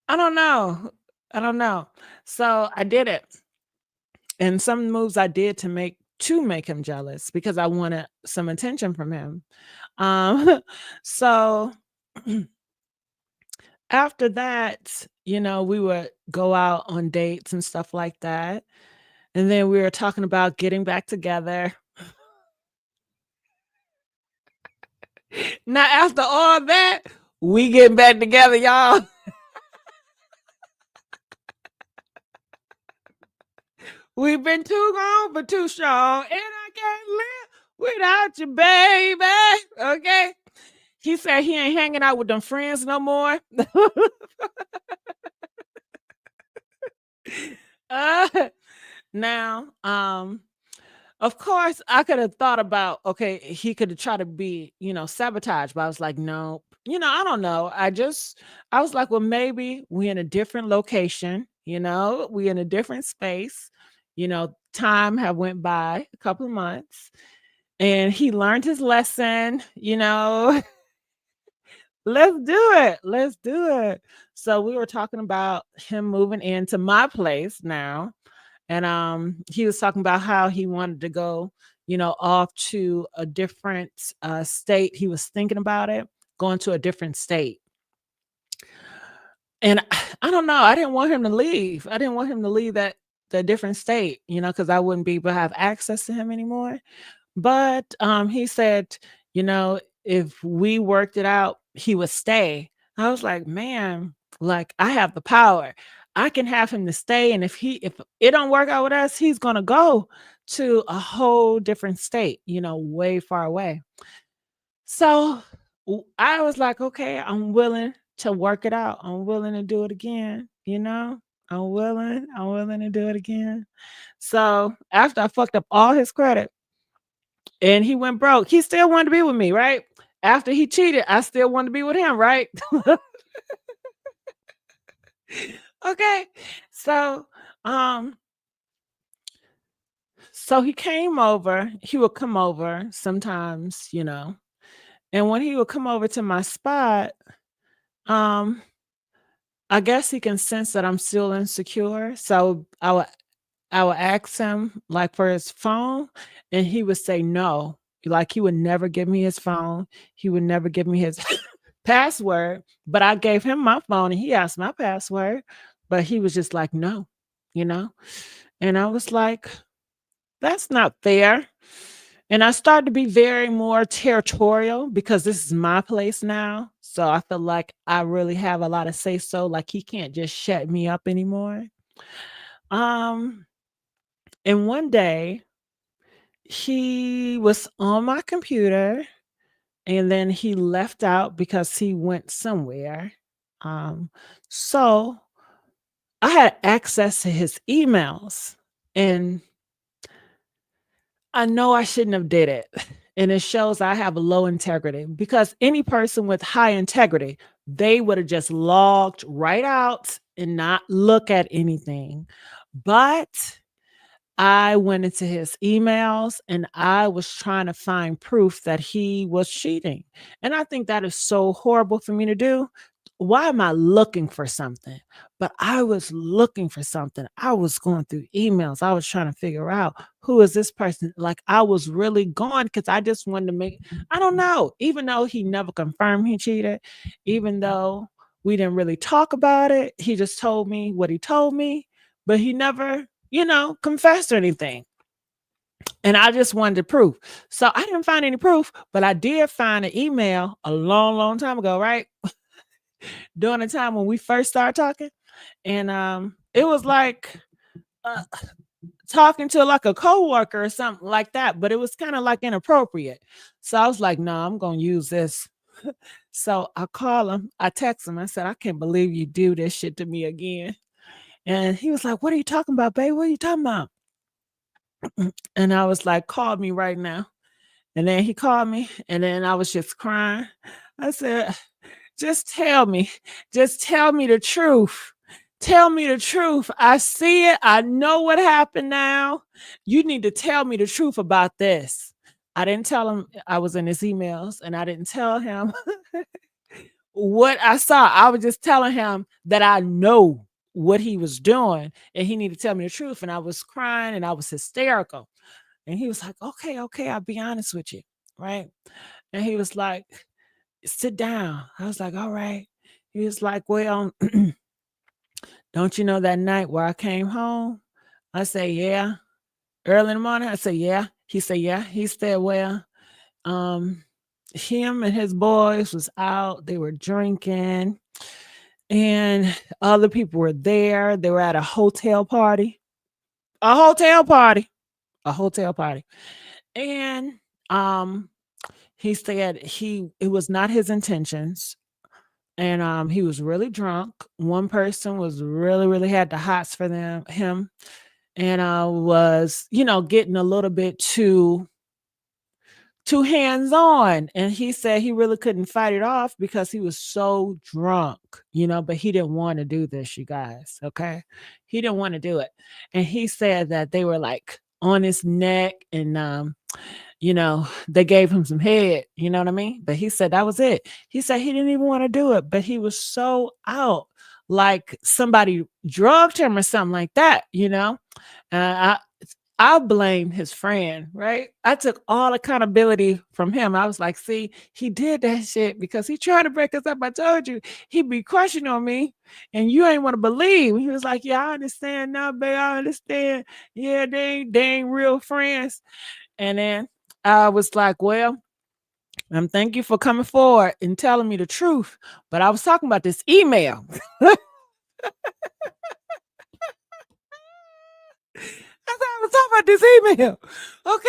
don't know. I don't know. So I did it. And some moves I did to make him jealous because I wanted some attention from him. So after that, we would go out on dates and stuff like that. And then we were talking about getting back together. Now, after all that, we getting back together, y'all. We've been too long but too strong, and I can't live without you, baby. Okay. He said he ain't hanging out with them friends no more. uh, now, of course, I could have thought about, okay, he could have tried to be, sabotage, but I was like, no, I don't know. I was like, well, maybe we in a different location, we in a different space, time have went by a couple of months and he learned his lesson, let's do it. Let's do it. So we were talking about him moving into my place now and he was talking about how he wanted to go, off to a different state. He was thinking about it, going to a different state. And I don't know. I didn't want him to leave. I didn't want him to leave that the different state, because I wouldn't be able to have access to him anymore. But he said, if we worked it out, he would stay. I was like, man, like I have the power. I can have him to stay. And if it don't work out with us, he's gonna go to a whole different state, way far away. So I was like, okay, I'm willing to work it out. I'm willing to do it again. I'm willing to do it again. So after I fucked up all his credit, and he went broke. He still wanted to be with me, right? After he cheated, I still wanted to be with him, right? Okay. So, um, so he came over. He would come over sometimes, and when he would come over to my spot, um, I guess he can sense that I'm still insecure. So I would ask him like for his phone, and he would say no. Like he would never give me his phone. He would never give me his password. But I gave him my phone and he asked my password. But he was just like, no, you know? And I was like, that's not fair. And I started to be very more territorial because this is my place now. So I feel like I really have a lot of say so. Like he can't just shut me up anymore. Um, and one day he was on my computer and then he left out because he went somewhere. Um, so I had access to his emails and I know I shouldn't have did it. And it shows I have low integrity because any person with high integrity, they would have just logged right out and not look at anything. But I went into his emails and I was trying to find proof that he was cheating. And I think that is so horrible for me to do. Why am I looking for something? But I was looking for something. I was going through emails. I was trying to figure out who is this person. Like I was really going because I just wanted to make, I don't know, even though he never confirmed he cheated, even though we didn't really talk about it, he just told me what he told me, but he never, confessed or anything. And I just wanted proof. So I didn't find any proof, but I did find an email a long, long time ago, right? During the time when we first started talking. And it was like uh, talking to like a coworker or something like that, but it was kind of like inappropriate. So I was like, no, I'm gonna use this. So I call him, I text him, I said, I can't believe you do this shit to me again. And he was like, what are you talking about, babe? What are you talking about? And I was like, call me right now. And then he called me, and then I was just crying. I said, just tell me, just tell me the truth. Tell me the truth. I see it. I know what happened now. You need to tell me the truth about this. I didn't tell him I was in his emails, and I didn't tell him what I saw. I was just telling him that I know what he was doing, and he needed to tell me the truth. And I was crying and I was hysterical. And he was like, okay, okay, I'll be honest with you. Right. And he was like, sit down. I was like, all right. He was like, well, don't you know that night where I came home? I said, yeah. Early in the morning, I said, yeah. He said, yeah. He said, well, um, him and his boys was out. They were drinking, and other people were there. They were at a hotel party. A hotel party. A hotel party. And he said it was not his intentions. And he was really drunk. One person was really, really had the hots for him, and was, getting a little bit too hands on. And he said he really couldn't fight it off because he was so drunk, but he didn't want to do this, you guys. Okay. He didn't want to do it. And he said that they were like on his neck, and they gave him some head, you know what I mean? But he said that was it. He said he didn't even want to do it, but he was so out, like somebody drugged him or something like that, And I blamed his friend, right? I took all accountability from him. I was like, see, he did that shit because he tried to break us up. I told you he'd be crushing on me, and you ain't want to believe. He was like, yeah, I understand now, babe. I understand. Yeah, they ain't real friends. And then I was like, well, thank you for coming forward and telling me the truth. But I was talking about this email. I was talking about this email. Okay.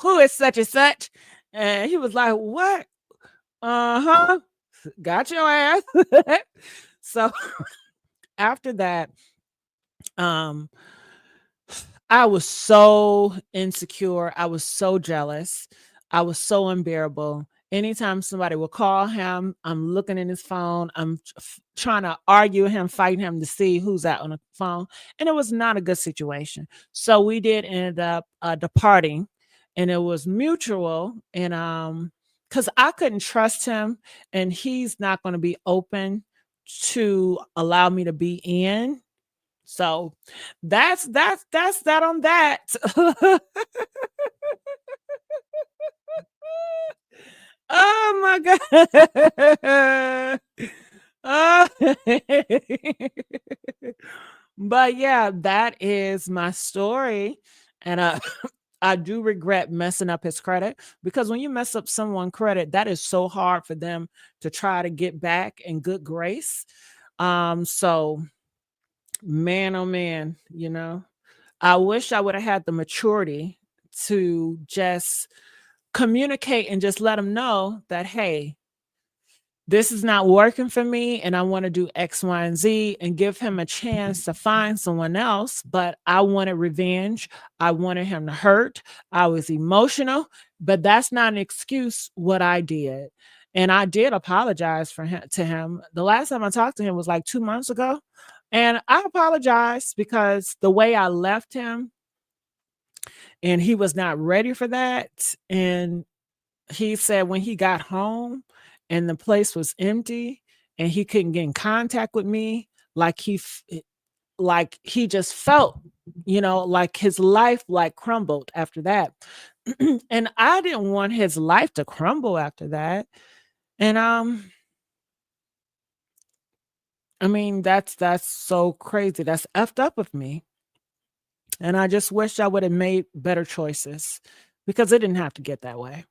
Who is such and such? And he was like, what? Uh-huh. Got your ass. So after that, um, I was so insecure. I was so jealous. I was so unbearable. Anytime somebody would call him, I'm looking in his phone. I'm trying to argue with him, fighting him to see who's out on the phone. And it was not a good situation. So we did end up departing, and it was mutual. And because I couldn't trust him, and he's not going to be open to allow me to be in. So that's that on that. Oh my god. Oh. But yeah, that is my story. And I do regret messing up his credit, because when you mess up someone credit, that is so hard for them to try to get back in good grace. So man, oh man, I wish I would have had the maturity to just communicate and just let them know that, hey, this is not working for me and I want to do X, Y, and Z, and give him a chance to find someone else. But I wanted revenge. I wanted him to hurt. I was emotional, but that's not an excuse what I did. And I did apologize to him. The last time I talked to him was like 2 months ago. And I apologized because the way I left him, and he was not ready for that. And he said when he got home and the place was empty and he couldn't get in contact with me, like like he just felt, like his life like crumbled after that. And I didn't want his life to crumble after that. And I mean, that's so crazy. That's effed up of me. And I just wish I would have made better choices because it didn't have to get that way.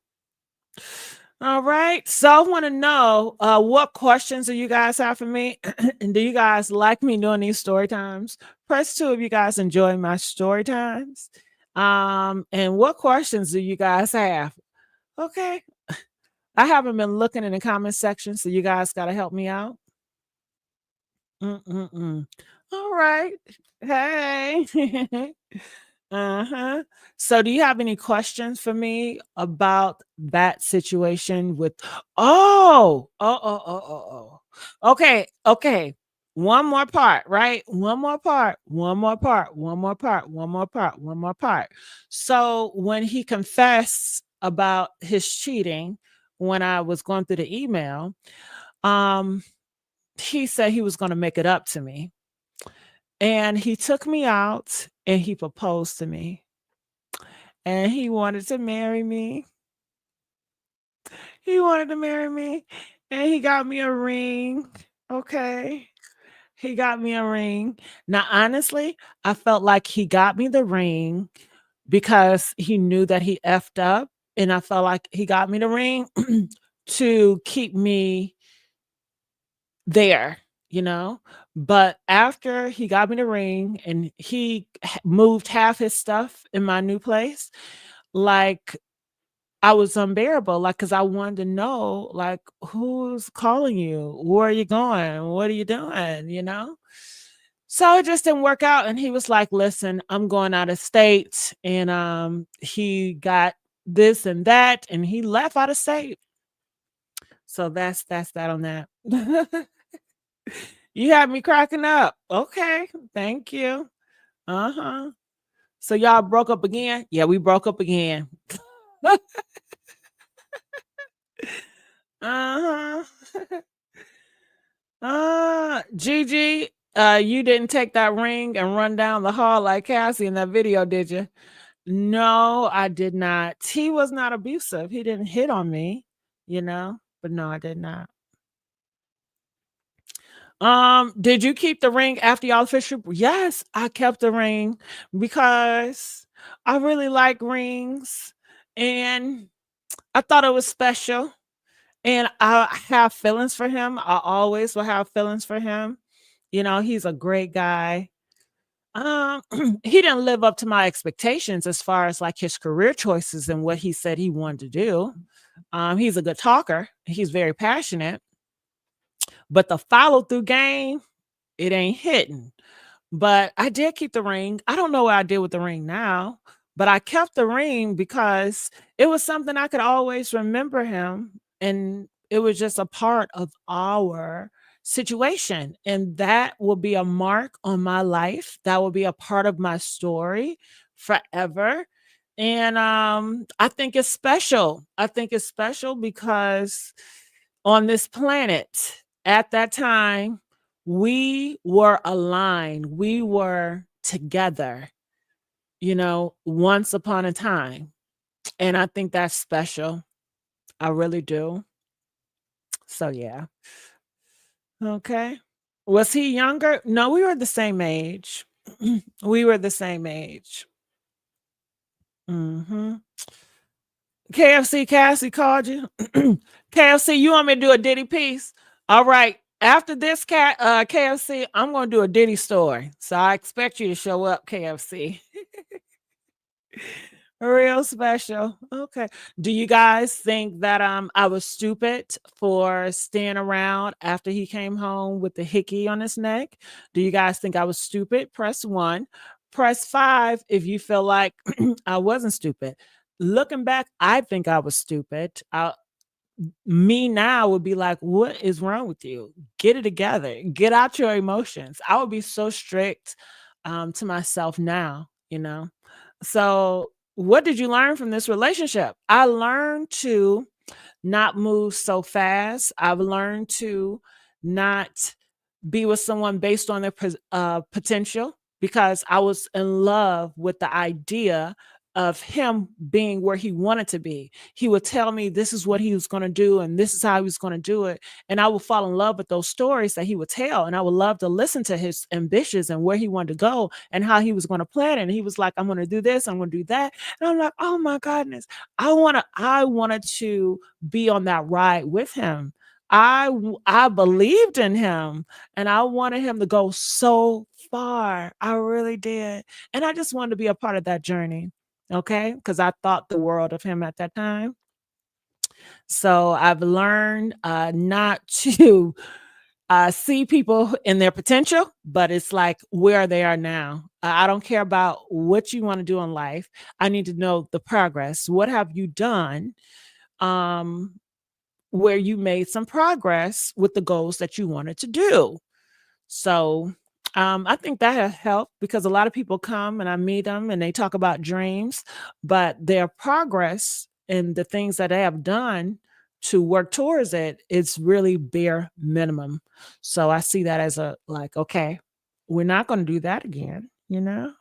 All right. So I want to know what questions do you guys have for me? And do you guys like me doing these story times? Press two if you guys enjoy my story times. And what questions do you guys have? Okay. I haven't been looking in the comment section, so you guys got to help me out. Mm-mm-mm. All right. Hey. Uh-huh. So do you have any questions for me about that situation with Okay, okay. One more part, right? One more part, one more part, one more part, one more part, one more part. So when he confessed about his cheating when I was going through the email, um, he said he was going to make it up to me. And he took me out and he proposed to me. And he wanted to marry me. He wanted to marry me, and he got me a ring, okay? He got me a ring. Now, honestly, I felt like he got me the ring because he knew that he effed up, and I felt like he got me the ring to keep me there, you know? But after he got me the ring and he moved half his stuff in my new place, like I was unbearable, like, cause I wanted to know, like, who's calling you? Where are you going? What are you doing? You know? So it just didn't work out. And he was like, listen, I'm going out of state. And he got this and that, and he left out of state. So that's that on that. You had me cracking up. Okay. Thank you. Uh-huh. So y'all broke up again? Yeah, we broke up again. Uh-huh. Gigi, you didn't take that ring and run down the hall like Cassie in that video, did you? No, I did not. He was not abusive. He didn't hit on me, but no, I did not. Did you keep the ring after y'all official? Yes, I kept the ring because I really like rings and I thought it was special. And I have feelings for him. I always will have feelings for him. He's a great guy. Um, he didn't live up to my expectations as far as like his career choices and what he said he wanted to do. He's a good talker. He's very passionate, but the follow through game, it ain't hitting. But I did keep the ring. I don't know what I did with the ring now, but I kept the ring because it was something I could always remember him. And it was just a part of our situation. And that will be a mark on my life. That will be a part of my story forever. And I think it's special. I think it's special because on this planet at that time, we were aligned. We were together, once upon a time. And I think that's special. I really do. So, yeah. Okay. Was he younger? No, we were the same age. We were the same age. Mhm. KFC Cassie called you. KFC, you want me to do a Diddy piece? All right. After this KFC, I'm gonna do a Diddy story. So I expect you to show up, KFC. Real special. Okay. Do you guys think that I was stupid for staying around after he came home with the hickey on his neck? Do you guys think I was stupid? Press 1. Press 5 if you feel like I wasn't stupid. Looking back, I think I was stupid. Me now would be like, what is wrong with you? Get it together. Get out your emotions. I would be so strict to myself now. So what did you learn from this relationship? I learned to not move so fast. I've learned to not be with someone based on their potential because I was in love with the idea of him being where he wanted to be. He would tell me this is what he was going to do and this is how he was going to do it. And I would fall in love with those stories that he would tell. And I would love to listen to his ambitions and where he wanted to go and how he was going to plan it. And he was like, I'm going to do this, I'm going to do that. And I'm like, oh my goodness. I wanted to be on that ride with him. I believed in him and I wanted him to go so far. I really did. And I just wanted to be a part of that journey. Okay. Because I thought the world of him at that time. So I've learned not to see people in their potential, but it's like where they are now. I don't care about what you want to do in life. I need to know the progress. What have you done? Um, where you made some progress with the goals that you wanted to do. So I think that has helped because a lot of people come and I meet them and they talk about dreams, but their progress and the things that they have done to work towards it is really bare minimum. So I see that as a like, okay, we're not going to do that again, you know?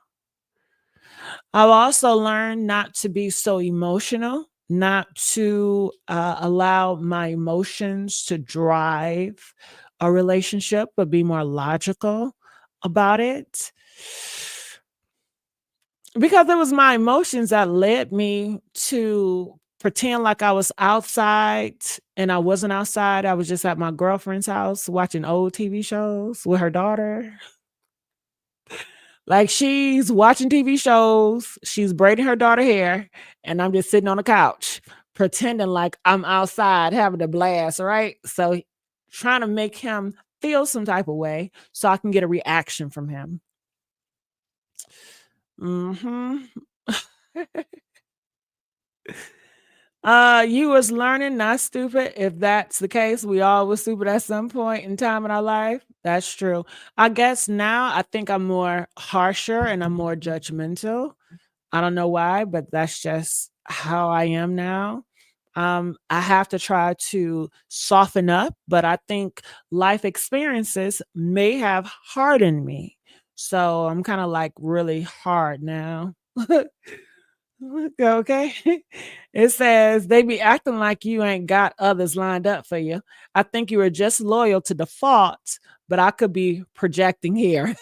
I've also learned not to be so emotional, not to allow my emotions to drive a relationship, but be more logical about it. Because it was my emotions that led me to pretend like I was outside and I wasn't outside. I was just at my girlfriend's house watching old TV shows with her daughter. Like, she's watching TV shows, she's braiding her daughter hair, and I'm just sitting on the couch pretending like I'm outside having a blast, right? So, trying to make him feel some type of way so I can get a reaction from him. Mhm. You was learning, not stupid. If that's the case, we all was stupid at some point in time in our life. That's true. I guess now I think I'm more harsher and I'm more judgmental. I don't know why, but that's just how I am now. I have to try to soften up, but I think life experiences may have hardened me. So I'm kind of like really hard now. Okay. It says they be acting like you ain't got others lined up for you. I think you were just loyal to default, but I could be projecting here.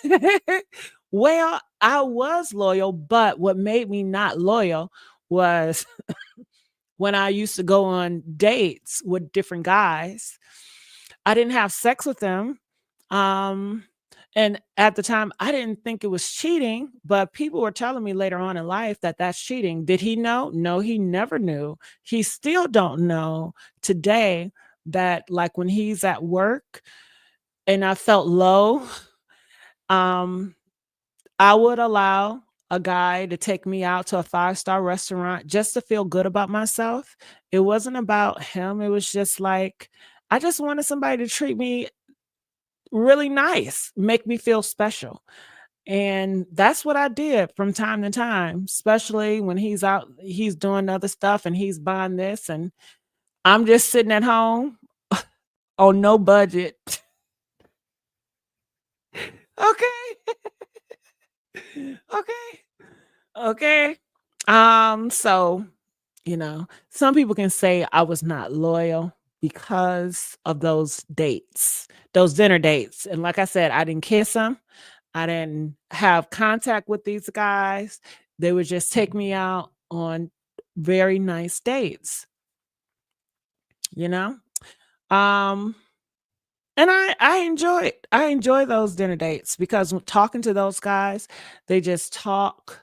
Well, I was loyal, but what made me not loyal was when I used to go on dates with different guys. I didn't have sex with them. Um, and at the time, I didn't think it was cheating, but people were telling me later on in life that that's cheating. Did he know? No, he never knew. He still don't know today that like when he's at work and I felt low, um, I would allow a guy to take me out to a five-star restaurant just to feel good about myself. It wasn't about him. It was just like I just wanted somebody to treat me really nice, make me feel special. And that's what I did from time to time, especially when he's out, he's doing other stuff and he's buying this, and I'm just sitting at home on no budget. Okay. Okay. Okay. So, some people can say I was not loyal because of those dates, those dinner dates. And like I said, I didn't kiss them. I didn't have contact with these guys. They would just take me out on very nice dates, you know? Um, and I enjoy those dinner dates because talking to those guys, they just talk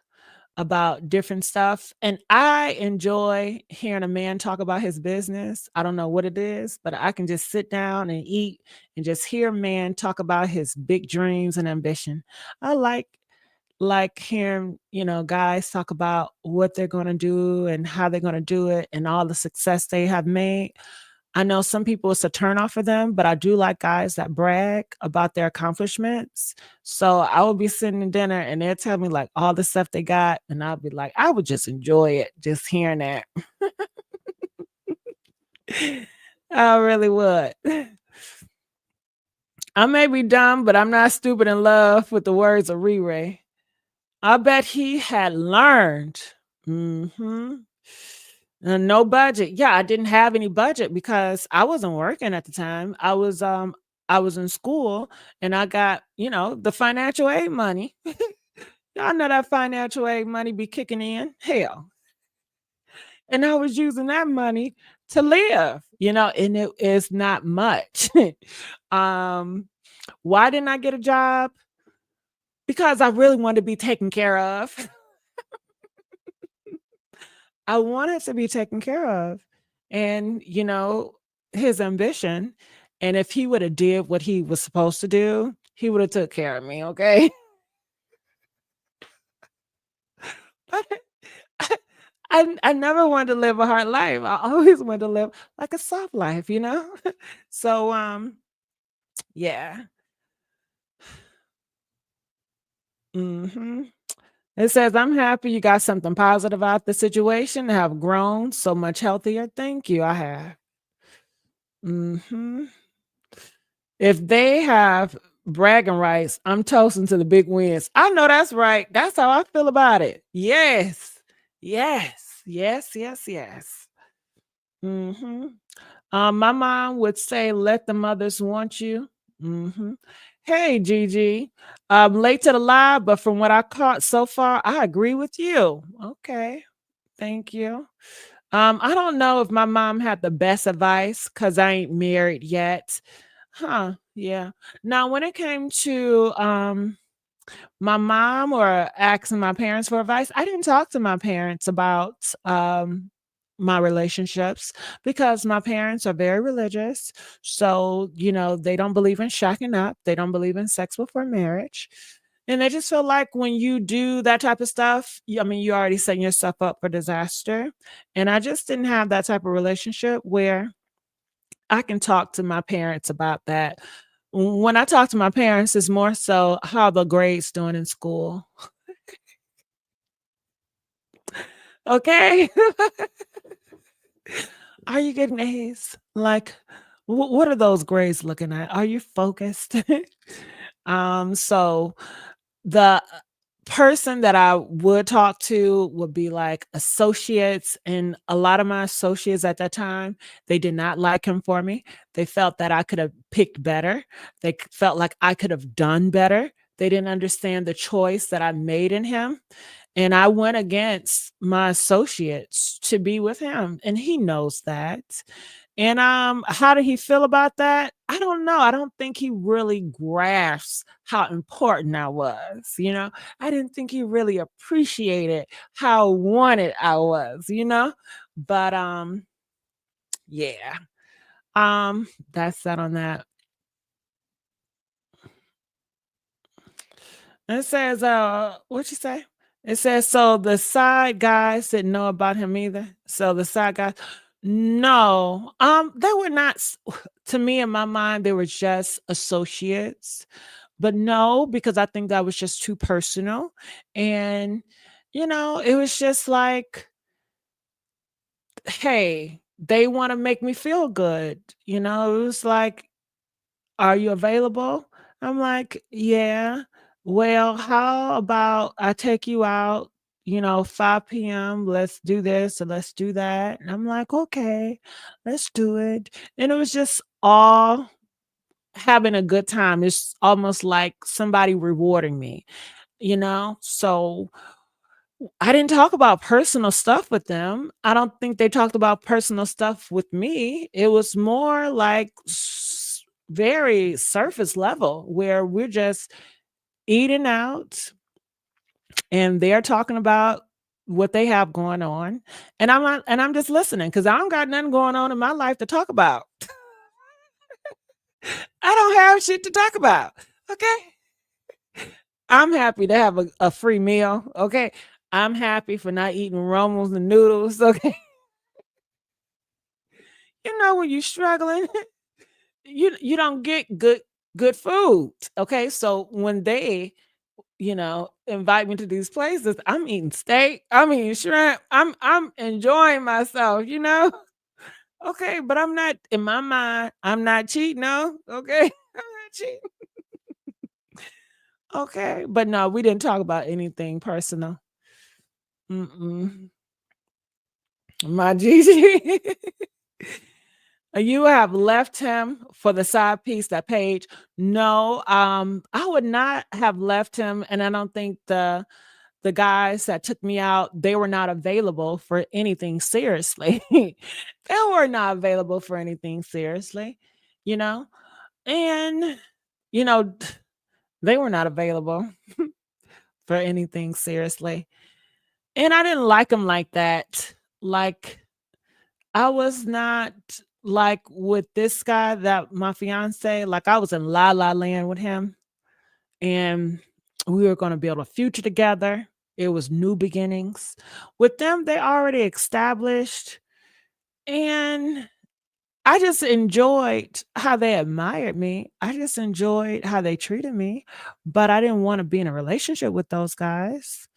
about different stuff. And I enjoy hearing a man talk about his business. I don't know what it is, but I can just sit down and eat and just hear a man talk about his big dreams and ambition. I like hearing, guys talk about what they're going to do and how they're going to do it and all the success they have made. I know some people it's a turn off for them, but I do like guys that brag about their accomplishments. So I will be sitting in dinner and they'll tell me like all the stuff they got, and I'll be like, I would just enjoy it, just hearing that. I really would. I may be dumb, but I'm not stupid in love with the words of Ray. I bet he had learned. Mhm. No budget. Yeah, I didn't have any budget because I wasn't working at the time. I was in school and I got, the financial aid money. Y'all know that financial aid money be kicking in. Hell. And I was using that money to live, and it is not much. um, why didn't I get a job? Because I really wanted to be taken care of. I wanted to be taken care of. And, his ambition, and if he would have did what he was supposed to do, he would have took care of me, okay? But I never wanted to live a hard life. I always wanted to live like a soft life, you know? So, yeah. Mhm. It says, "I'm happy you got something positive out the situation, have grown so much healthier." Thank you, I have. Mhm. If they have bragging rights, I'm toasting to the big wins. I know that's right. That's how I feel about it. Yes. Yes. Yes, yes, yes. Mhm. My mom would say, "Let the mothers want you." Mhm. Hey, Gigi. I'm late to the live, but from what I caught so far, I agree with you. Okay. Thank you. I don't know if my mom had the best advice because I ain't married yet. Huh, yeah. Now, when it came to, my mom or asking my parents for advice, I didn't talk to my parents about, my relationships because my parents are very religious. So, they don't believe in shacking up, they don't believe in sex before marriage. And they just feel like when you do that type of stuff, I mean, you're already setting yourself up for disaster. And I just didn't have that type of relationship where I can talk to my parents about that. When I talk to my parents, it's more so how the grades doing in school. Okay? Are you getting A's? Like, what are those grades looking at? Are you focused? So the person that I would talk to would be like associates, and a lot of my associates at that time, they did not like him for me. They felt that I could have picked better. Felt like I could have done better. They didn't understand the choice that I made in him. And I went against my associates to be with him, and he knows that. And, how did he feel about that? I don't know. I don't think he really grasps how important I was, you know? I didn't think he really appreciated how wanted I was, you know? But, yeah. That's that on that. It says, what you say? It says, so the side guys didn't know about him either. So the side guys, no, they were not. To me, in my mind, they were just associates. But no, because I think that was just too personal, and it was just like, hey, they want to make me feel good. It was like, "Are you available?" I'm like, "Yeah." "Well, how about I take you out, 5 p.m. Let's do this and let's do that." And I'm like, "Okay, let's do it." And it was just all having a good time. It's almost like somebody rewarding me, So I didn't talk about personal stuff with them. I don't think they talked about personal stuff with me. It was more like very surface level where we're just eating out and they're talking about what they have going on. And I'm just listening because I don't got nothing going on in my life to talk about. I don't have shit to talk about. Okay. I'm happy to have a free meal. Okay. I'm happy for not eating Romans and noodles. Okay. When you're struggling, you don't get good food. Okay. So when they, invite me to these places, I'm eating steak, I'm eating shrimp, I'm enjoying myself. Okay, but I'm not in my mind, I'm not cheating, no. Okay. I'm not cheating. Okay. But no, we didn't talk about anything personal. Mm-mm. My Gigi. You have left him for the side piece, that page. No, I would not have left him, and I don't think the guys that took me out, they were not available for anything seriously. They were not available for anything seriously, you know? And, you know, they were not available for anything seriously. And I didn't like them like that. Like, I was not like with this guy, that my fiance, like I was in la la land with him, and we were going to build a future together. It was new beginnings. With them, they already established, and I just enjoyed how they admired me. I just enjoyed how they treated me, but I didn't want to be in a relationship with those guys.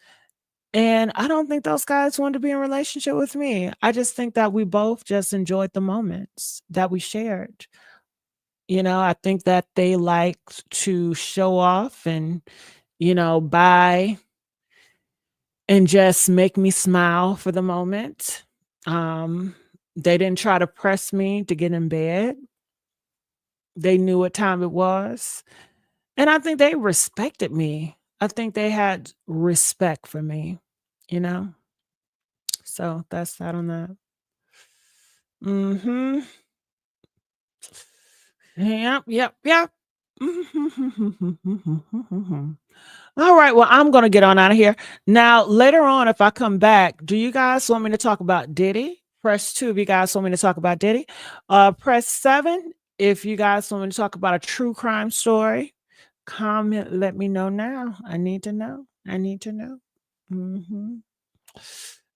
And I don't think those guys wanted to be in a relationship with me. I just think that we both just enjoyed the moments that we shared. I think that they liked to show off and, buy and just make me smile for the moment. Um, they didn't try to press me to get in bed. They knew what time it was. And I think they respected me. I think they had respect for me, you know? So that's that on that. Mhm. Yep, yep, yep. All right, well, I'm gonna get on out of here. Now, later on, if I come back, do you guys want me to talk about Diddy? Press 2 if you guys want me to talk about Diddy. Press 7 if you guys want me to talk about a true crime story. Comment, let me know now. I need to know. I need to know. Mhm.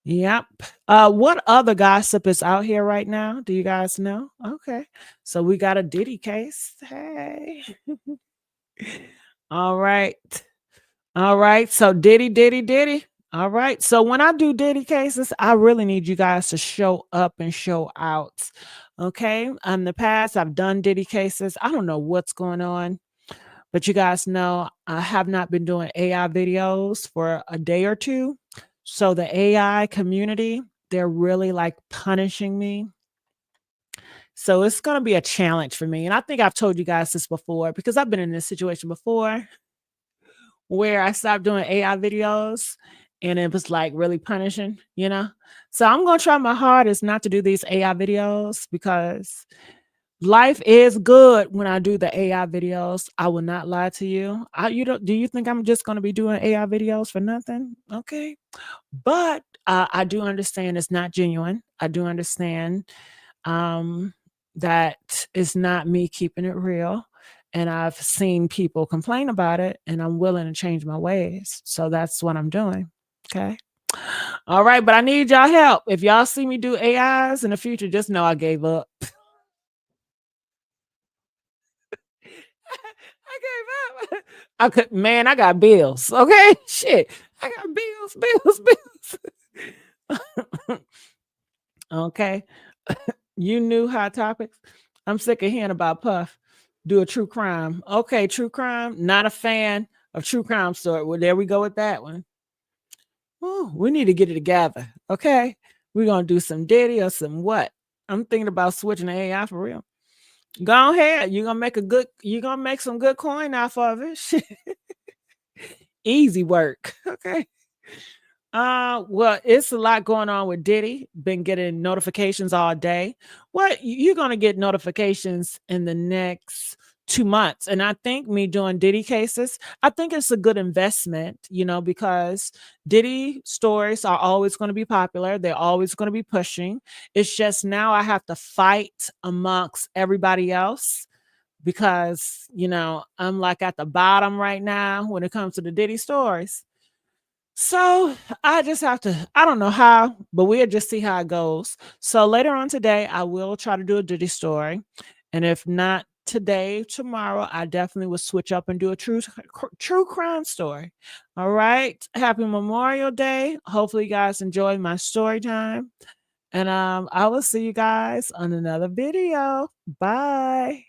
Yep. What other gossip is out here right now? Do you guys know? Okay. So we got a Diddy case. Hey. All right. All right. So Diddy, Diddy, Diddy. All right. So when I do Diddy cases, I really need you guys to show up and show out. Okay. In the past, I've done Diddy cases. I don't know what's going on, but you guys know I have not been doing AI videos for a day or two. So the AI community, they're really like punishing me. So it's going to be a challenge for me. And I think I've told you guys this before because I've been in this situation before where I stopped doing AI videos and it was like really punishing. So I'm going to try my hardest not to do these AI videos because life is good when I do the AI videos. I will not lie to you. You don't do you think I'm just going to be doing AI videos for nothing? Okay. But I do understand it's not genuine. I do understand um, that it's not me keeping it real. And I've seen people complain about it, and I'm willing to change my ways. So that's what I'm doing. Okay. All right. But I need y'all help. If y'all see me do AIs in the future, just know I gave up. I gave up. I could, man, I got bills. Okay. Shit. I got bills. Okay. You knew hot topics. I'm sick of hearing about Puff. Do a true crime. Okay, true crime. Not a fan of true crime story. Well, there we go with that one. Oh, we need to get it together. Okay. We're gonna do some Diddy or some what? I'm thinking about switching to AI for real. Go ahead. You're gonna make some good coin off of it. Easy work. Okay. Well, it's a lot going on with Diddy. Been getting notifications all day. What you're gonna get notifications in the next 2 months. And I think me doing Diddy cases, I think it's a good investment, because Diddy stories are always going to be popular. They're always going to be pushing. It's just now I have to fight amongst everybody else because, I'm like at the bottom right now when it comes to the Diddy stories. So I just have to, I don't know how, but we'll just see how it goes. So later on today, I will try to do a Diddy story. And if not today, tomorrow, I definitely will switch up and do a true crime story. All right. Happy Memorial Day. Hopefully you guys enjoyed my story time. And I will see you guys on another video. Bye.